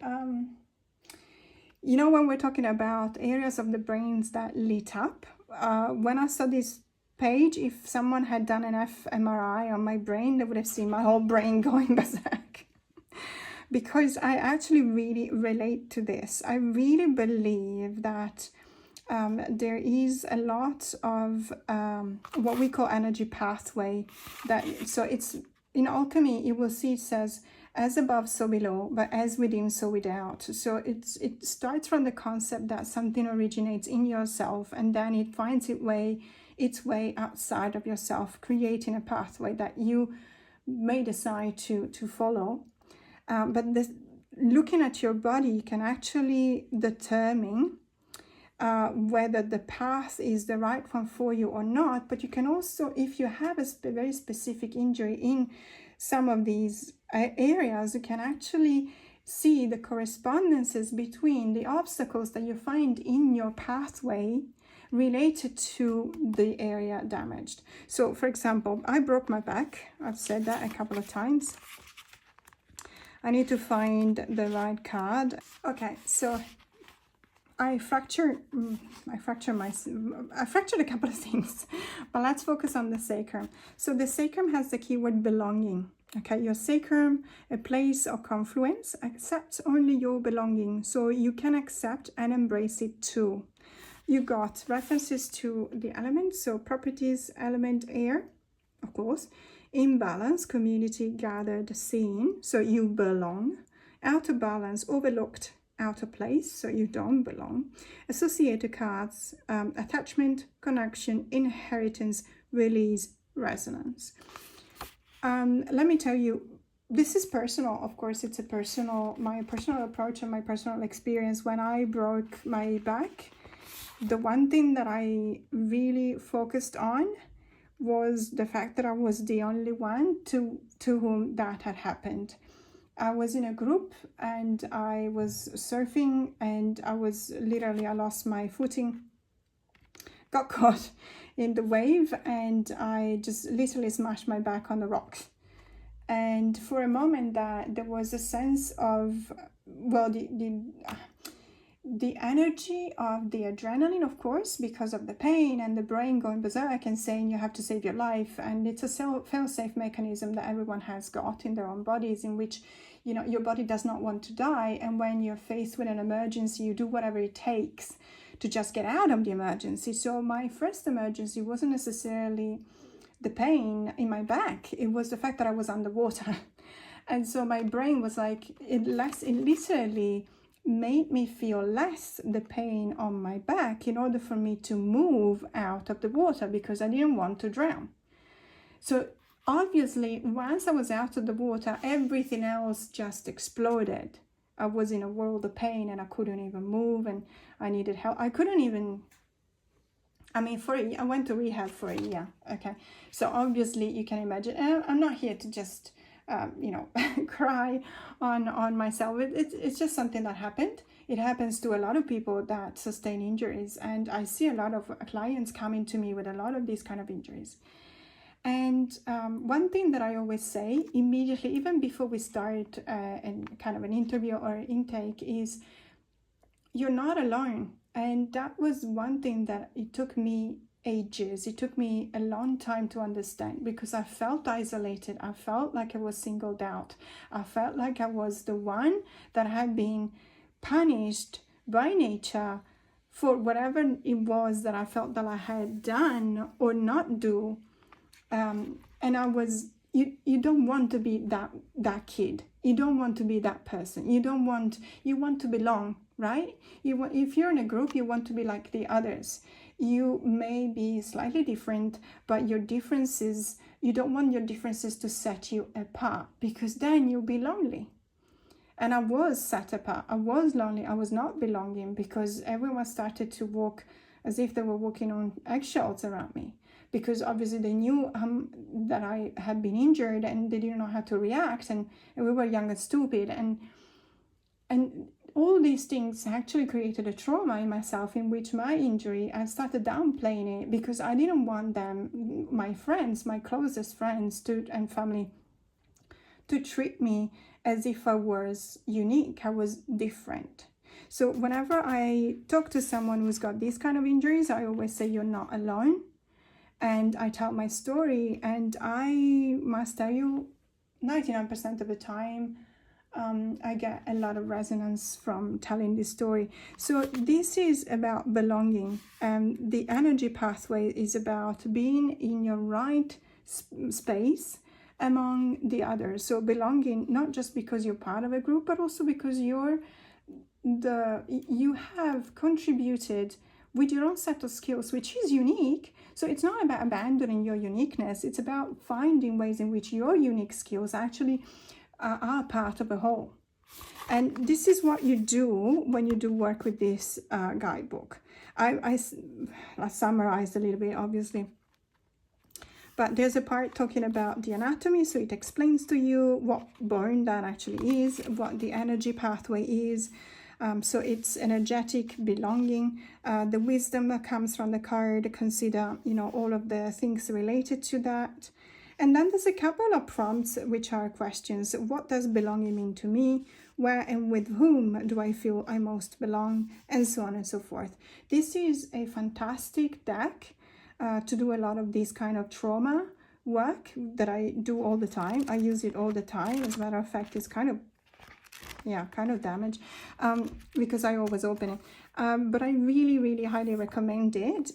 You know, when we're talking about areas of the brains that lit up, when I saw this page, if someone had done an fMRI on my brain, they would have seen my whole brain going berserk. Because I actually really relate to this. I really believe that there is a lot of what we call energy pathway. So it's in alchemy, you will see it says, as above, so below, but as within, so without. So it starts from the concept that something originates in yourself and then it finds its way outside of yourself, creating a pathway that you may decide to follow. But looking at your body can actually determine whether the path is the right one for you or not. But you can also, if you have a very specific injury in some of these areas, you can actually see the correspondences between the obstacles that you find in your pathway related to the area damaged. So, for example, I broke my back. I've said that a couple of times. I need to find the right card. Okay, so I fractured a couple of things, but let's focus on the sacrum. So the sacrum has the keyword belonging. Okay, your sacrum, a place of confluence, accepts only your belonging, so you can accept and embrace it too. You got references to the elements, so properties, element air, of course. Imbalance, community, gathered, seen, so you belong. Out of balance, overlooked, out of place, so you don't belong. Associated cards, attachment, connection, inheritance, release, resonance. Let me tell you, this is personal. Of course, it's my personal approach and my personal experience. When I broke my back, the one thing that I really focused on was the fact that I was the only one to whom that had happened. I was in a group and I was surfing and I lost my footing, got caught in the wave, and I just literally smashed my back on the rocks. And for a moment there was a sense of, well, the energy of the adrenaline, of course, because of the pain and the brain going berserk and saying you have to save your life. And it's a fail-safe mechanism that everyone has got in their own bodies, in which you know, your body does not want to die, and when you're faced with an emergency, you do whatever it takes to just get out of the emergency. So my first emergency wasn't necessarily the pain in my back, it was the fact that I was underwater. And so my brain was like, it literally made me feel less the pain on my back in order for me to move out of the water, because I didn't want to drown. So obviously, once I was out of the water, everything else just exploded. I was in a world of pain and I couldn't even move, and I needed help. I couldn't even, I mean, I went to rehab for a year, okay? So obviously you can imagine, I'm not here to just, you know, cry on myself. It's just something that happened. It happens to a lot of people that sustain injuries, and I see a lot of clients coming to me with a lot of these kind of injuries. And one thing that I always say immediately, even before we start kind of an interview or intake, is you're not alone. And that was one thing that it took me ages. It took me a long time to understand, because I felt isolated. I felt like I was singled out. I felt like I was the one that had been punished by nature for whatever it was that I felt that I had done or not do. And I was, you don't want to be that kid. You don't want to be that person. You want to belong, right? If you're in a group, you want to be like the others. You may be slightly different, but your differences, you don't want your differences to set you apart, because then you'll be lonely. And I was set apart. I was lonely. I was not belonging, because everyone started to walk as if they were walking on eggshells around me. Because obviously they knew that I had been injured, and they didn't know how to react, and we were young and stupid, and all these things actually created a trauma in myself, in which my injury, I started downplaying it, because I didn't want them, my friends, my closest friends and family, to treat me as if I was unique, I was different. So whenever I talk to someone who's got these kind of injuries, I always say, you're not alone. And I tell my story, and I must tell you, 99% of the time, I get a lot of resonance from telling this story. So this is about belonging. The energy pathway is about being in your right space among the others. So belonging, not just because you're part of a group, but also because you have contributed with your own set of skills, which is unique. So it's not about abandoning your uniqueness. It's about finding ways in which your unique skills actually are part of a whole. And this is what you do when you do work with this guidebook. I summarized a little bit, obviously. But there's a part talking about the anatomy, so it explains to you what burn that actually is, what the energy pathway is. So it's energetic belonging. The wisdom that comes from the card, consider, you know, all of the things related to that. And then there's a couple of prompts, which are questions. What does belonging mean to me? Where and with whom do I feel I most belong? And so on and so forth. This is a fantastic deck to do a lot of this kind of trauma work that I do all the time. I use it all the time. As a matter of fact, it's kind of damaged because I always open it. But I really, really highly recommend it.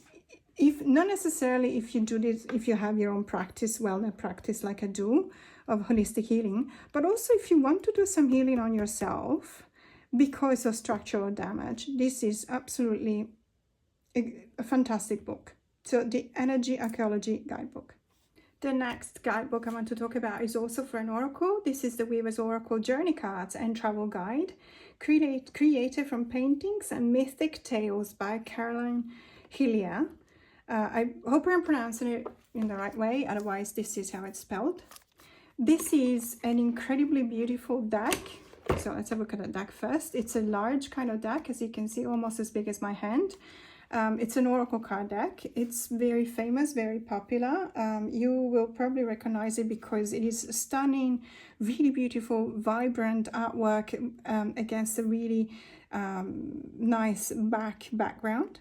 If not necessarily if you do this, if you have your own practice, wellness practice like I do, of holistic healing, but also if you want to do some healing on yourself because of structural damage, this is absolutely a fantastic book. So the Energy Archaeology Guidebook. The next guidebook I want to talk about is also for an oracle. This is the Weaver's Oracle Journey Cards and Travel Guide, created from paintings and mythic tales by Caroline Hillier. I hope I'm pronouncing it in the right way, otherwise this is how it's spelled. This is an incredibly beautiful deck. So let's have a look at the deck first. It's a large kind of deck, as you can see, almost as big as my hand. It's an oracle card deck. It's very famous, very popular. You will probably recognize it because it is stunning, really beautiful, vibrant artwork against a really nice black background.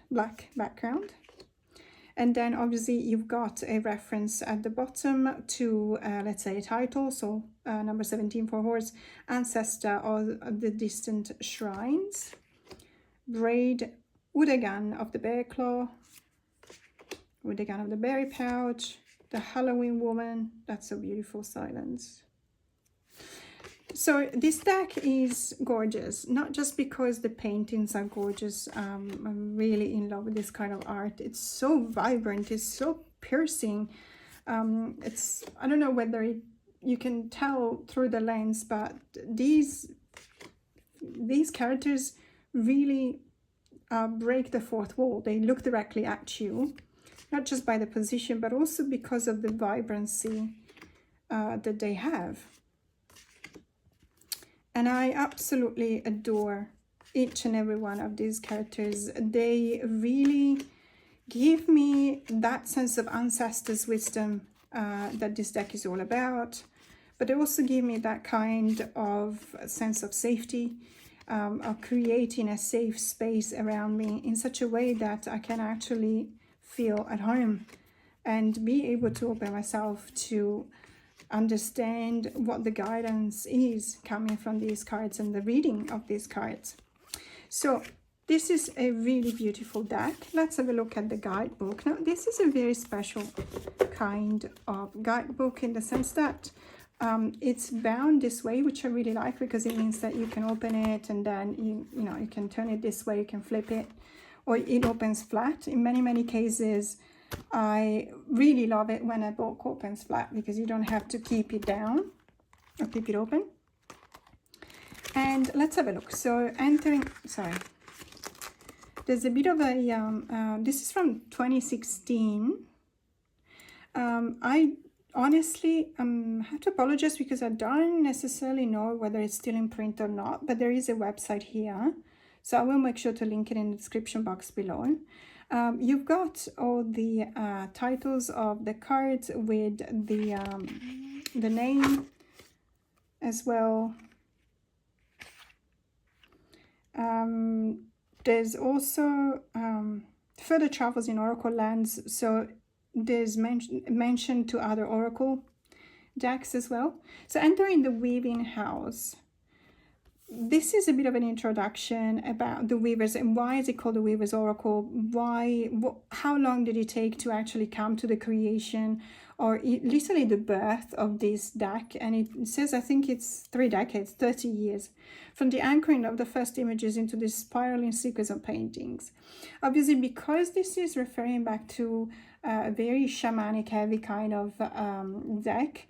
And then obviously you've got a reference at the bottom to, let's say, a title. So number 17 for horse, ancestor, or the distant shrines. Braid, Odonovan of the bear claw, Odonovan of the berry pouch, the Halloween woman. That's so beautiful, silence. So this deck is gorgeous, not just because the paintings are gorgeous. I'm really in love with this kind of art. It's so vibrant, it's so piercing. It's, I don't know whether you can tell through the lens, but these characters really break the fourth wall. They look directly at you, not just by the position, but also because of the vibrancy that they have. And I absolutely adore each and every one of these characters. They really give me that sense of ancestors' wisdom that this deck is all about. But they also give me that kind of sense of safety, of creating a safe space around me in such a way that I can actually feel at home and be able to open myself to understand what the guidance is coming from these cards and the reading of these cards. So this is a really beautiful deck. Let's have a look at the guidebook. Now this is a very special kind of guidebook in the sense that it's bound this way, which I really like, because it means that you can open it and then you can turn it this way, you can flip it, or it opens flat. In many cases I really love it when a book opens flat, because you don't have to keep it down or keep it open. And let's have a look. So there's a bit of a, this is from 2016. I honestly have to apologize because I don't necessarily know whether it's still in print or not, but there is a website here. So I will make sure to link it in the description box below. You've got all the titles of the cards with the name as well. There's also further travels in Oracle lands, so there's mention to other Oracle decks as well. So entering the weaving house. This is a bit of an introduction about the weavers and why is it called the Weaver's Oracle? How long did it take to actually come to the creation or literally the birth of this deck? And it says, I think it's 3 decades, 30 years, from the anchoring of the first images into this spiraling sequence of paintings. Obviously, because this is referring back to a very shamanic heavy kind of deck,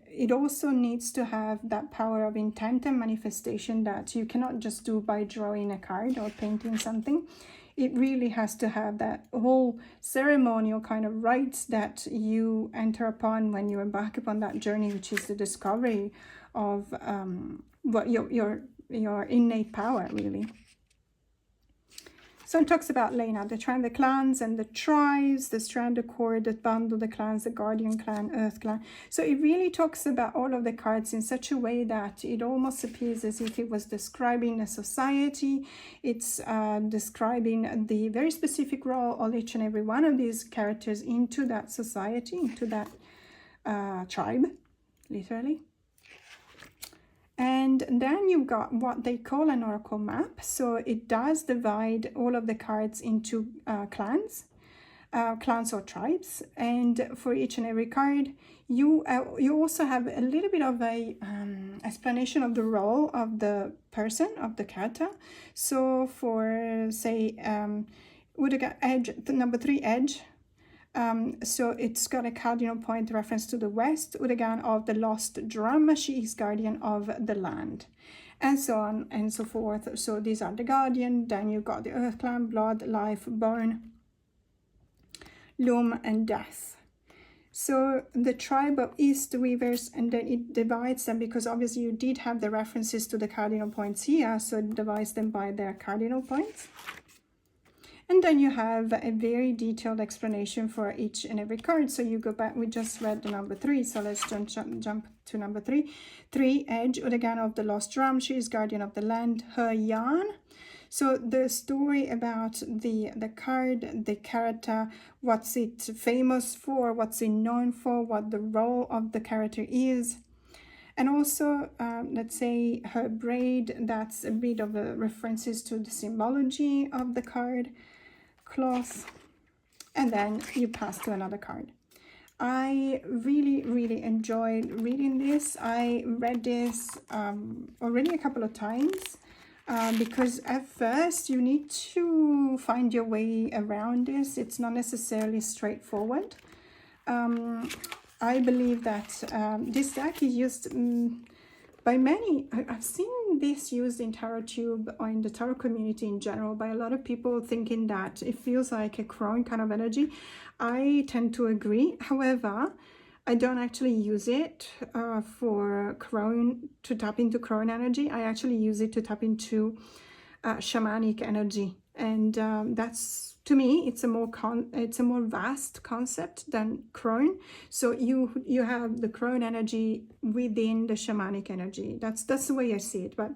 it also needs to have that power of intent and manifestation that you cannot just do by drawing a card or painting something. It really has to have that whole ceremonial kind of rites that you enter upon when you embark upon that journey, which is the discovery of what your innate power, really. So it talks about laying out the clans and the tribes, the strand cord that bundle the clans, the guardian clan, earth clan. So it really talks about all of the cards in such a way that it almost appears as if it was describing a society. It's describing the very specific role of each and every one of these characters into that society, into that tribe, literally. And then you've got what they call an oracle map. So it does divide all of the cards into clans or tribes. And for each and every card, you also have a little bit of a explanation of the role of the person, of the character. So for, say, edge, the number 3 edge, so it's got a cardinal point reference to the west. Odonovan of the lost drum, she is guardian of the land, and so on and so forth. So these are the guardian. Then you've got the earth clan, blood, life, bone, loom, and death. So the tribe of East Weavers, and then it divides them because obviously you did have the references to the cardinal points here, so it divides them by their cardinal points. And then you have a very detailed explanation for each and every card. So you go back, we just read the number 3, so let's jump to number 3. 3, Edge, Odonovan of the lost drum, she is guardian of the land, her yarn. So the story about the card, the character, what's it famous for, what's it known for, what the role of the character is. And also, let's say her braid, that's a bit of a references to the symbology of the card, cloth, and then you pass to another card. I really enjoyed reading this. I read this already a couple of times because at first you need to find your way around this. It's not necessarily straightforward. I believe that this deck is used by many. I've seen this used in Tarot Tube or in the tarot community in general by a lot of people, thinking that it feels like a crone kind of energy. I tend to agree. However, I don't actually use it for crone, to tap into crone energy. I actually use it to tap into shamanic energy, and that's, to me, it's a more vast concept than crone. So you have the crone energy within the shamanic energy. That's the way I see it. But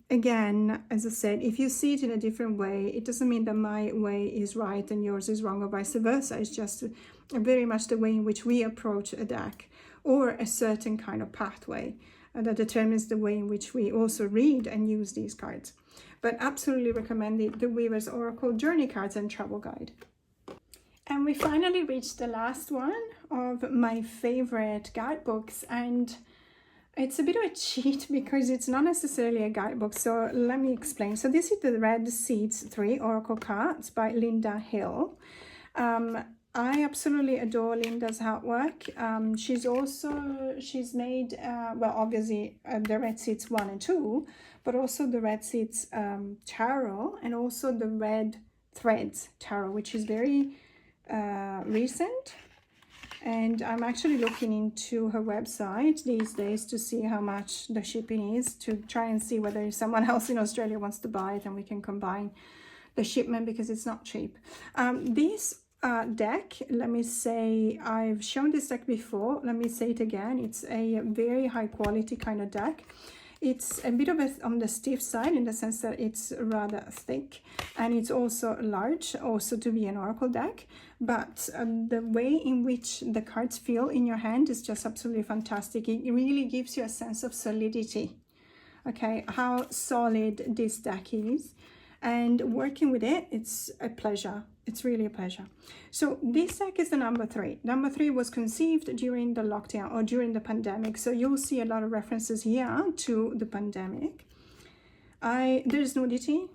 again, as I said, if you see it in a different way, it doesn't mean that my way is right and yours is wrong, or vice versa. It's just very much the way in which we approach a deck, or a certain kind of pathway that determines the way in which we also read and use these cards. But absolutely recommend the Weaver's Oracle Journey Cards and Travel Guide. And we finally reached the last one of my favorite guidebooks, and it's a bit of a cheat because it's not necessarily a guidebook. So let me explain. So this is the Red Seeds 3 Oracle Cards by Linda Hill. I absolutely adore Linda's artwork. She's made, well, obviously the Red Seeds 1 and 2, but also the Red Seeds Tarot, and also the Red Threads Tarot, which is very recent. And I'm actually looking into her website these days to see how much the shipping is, to try and see whether someone else in Australia wants to buy it and we can combine the shipment, because it's not cheap. This deck, let me say, I've shown this deck before, let me say it again, it's a very high quality kind of deck. It's a bit of on the stiff side, in the sense that it's rather thick, and it's also large, also to be an oracle deck. But the way in which the cards feel in your hand is just absolutely fantastic. It really gives you a sense of solidity, okay, how solid this deck is. And working with it, it's a pleasure. It's really a pleasure. So this deck is the number 3. Number 3 was conceived during the lockdown, or during the pandemic. So you'll see a lot of references here to the pandemic. There's nudity.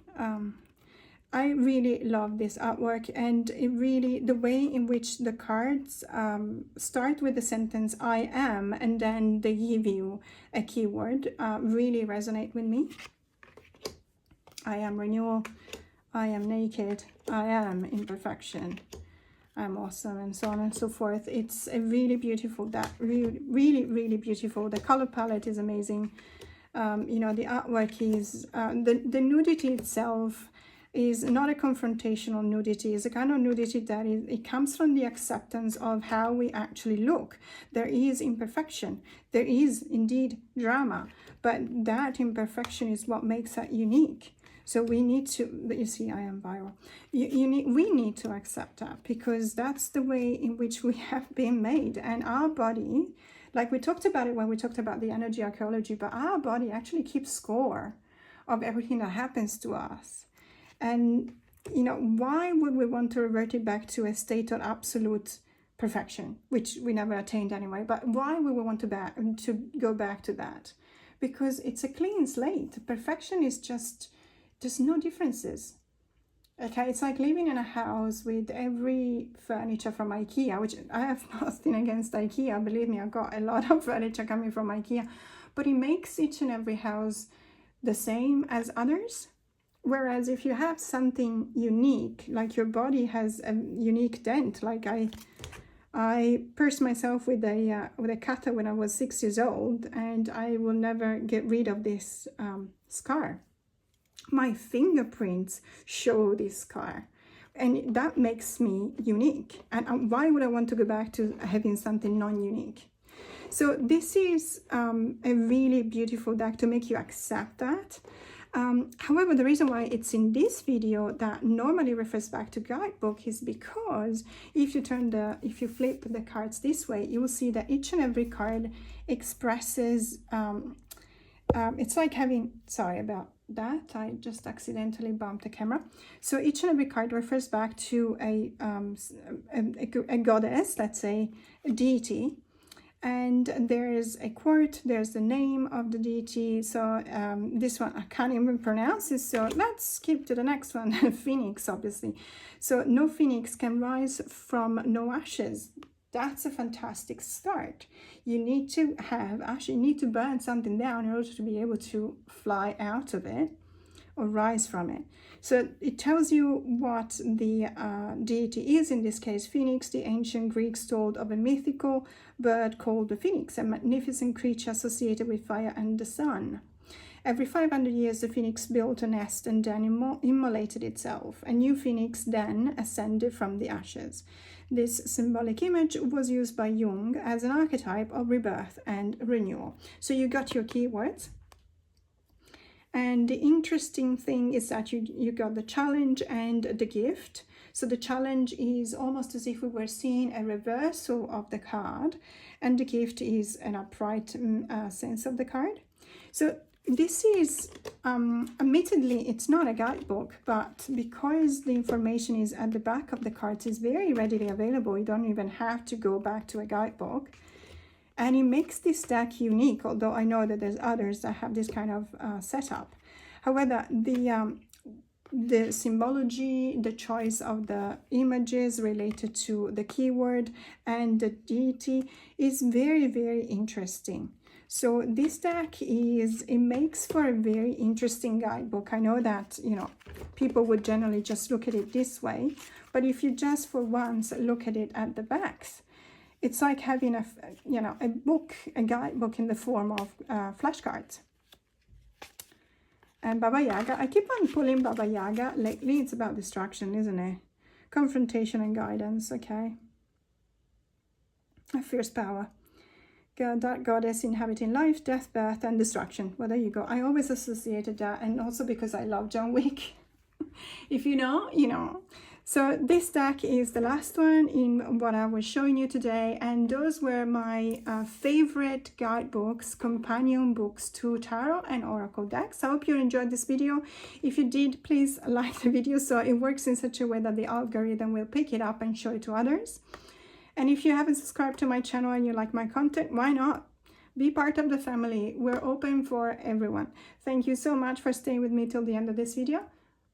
I really love this artwork, and it really, the way in which the cards start with the sentence "I am" and then they give you a keyword really resonate with me. I am renewal, I am naked, I am imperfection, I'm awesome, and so on and so forth. It's a really beautiful, really beautiful. The color palette is amazing. You know, the artwork is, the nudity itself is not a confrontational nudity. It's a kind of nudity that it comes from the acceptance of how we actually look. There is imperfection. There is indeed drama, but that imperfection is what makes that unique. So we need to, you see, I am viral. We need to accept that, because that's the way in which we have been made. And our body, like we talked about it when we talked about the energy archaeology, but our body actually keeps score of everything that happens to us. And, you know, why would we want to revert it back to a state of absolute perfection, which we never attained anyway? But why would we want to go back to that? Because it's a clean slate. Perfection is just, there's no differences. Okay, it's like living in a house with every furniture from IKEA, which I have nothing against IKEA. Believe me, I've got a lot of furniture coming from IKEA. But it makes each and every house the same as others. Whereas if you have something unique, like your body has a unique dent, like I pierced myself with a cutter when I was 6 years old, and I will never get rid of this scar. My fingerprints show this scar, and that makes me unique. And why would I want to go back to having something non-unique? So this is a really beautiful deck to make you accept that. However, the reason why it's in this video that normally refers back to guidebook is because if you flip the cards this way, you will see that each and every card expresses, it's like having, sorry about that, I just accidentally bumped the camera. So each and every card refers back to a goddess, let's say a deity. And there's a quote, there's the name of the deity. So this one I can't even pronounce it, so let's skip to the next one. Phoenix, obviously. So no phoenix can rise from no ashes. That's a fantastic start. You need to have, actually you need to burn something down in order to be able to fly out of it or rise from it. So it tells you what the deity is, in this case Phoenix. The ancient Greeks told of a mythical bird called the phoenix, a magnificent creature associated with fire and the sun. Every 500 years the phoenix built a nest and then immolated itself. A new phoenix then ascended from the ashes. This symbolic image was used by Jung as an archetype of rebirth and renewal. So you got your keywords. And the interesting thing is that you got the challenge and the gift. So the challenge is almost as if we were seeing a reversal of the card, and the gift is an upright sense of the card. So this is, admittedly, it's not a guidebook, but because the information is at the back of the cards, is very readily available. You don't even have to go back to a guidebook. And it makes this deck unique, although I know that there's others that have this kind of setup. However, the symbology, the choice of the images related to the keyword and the deity is very, very interesting. So this deck it makes for a very interesting guidebook. I know that, you know, people would generally just look at it this way, but if you just for once look at it at the backs, it's like having a guidebook in the form of flashcards. And Baba Yaga, I keep on pulling Baba Yaga. Lately it's about distraction, isn't it? Confrontation and guidance, okay. A fierce power. That goddess inhabiting life, death, birth, and destruction. Well, there you go. I always associated that, and also because I love John Wick. If you know, you know. So this deck is the last one in what I was showing you today, and those were my favorite guidebooks, companion books to tarot and oracle decks. I hope you enjoyed this video. If you did, please like the video so it works in such a way that the algorithm will pick it up and show it to others. And if you haven't subscribed to my channel and you like my content, why not? Be part of the family. We're open for everyone. Thank you so much for staying with me till the end of this video.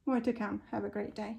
More to come. Have a great day.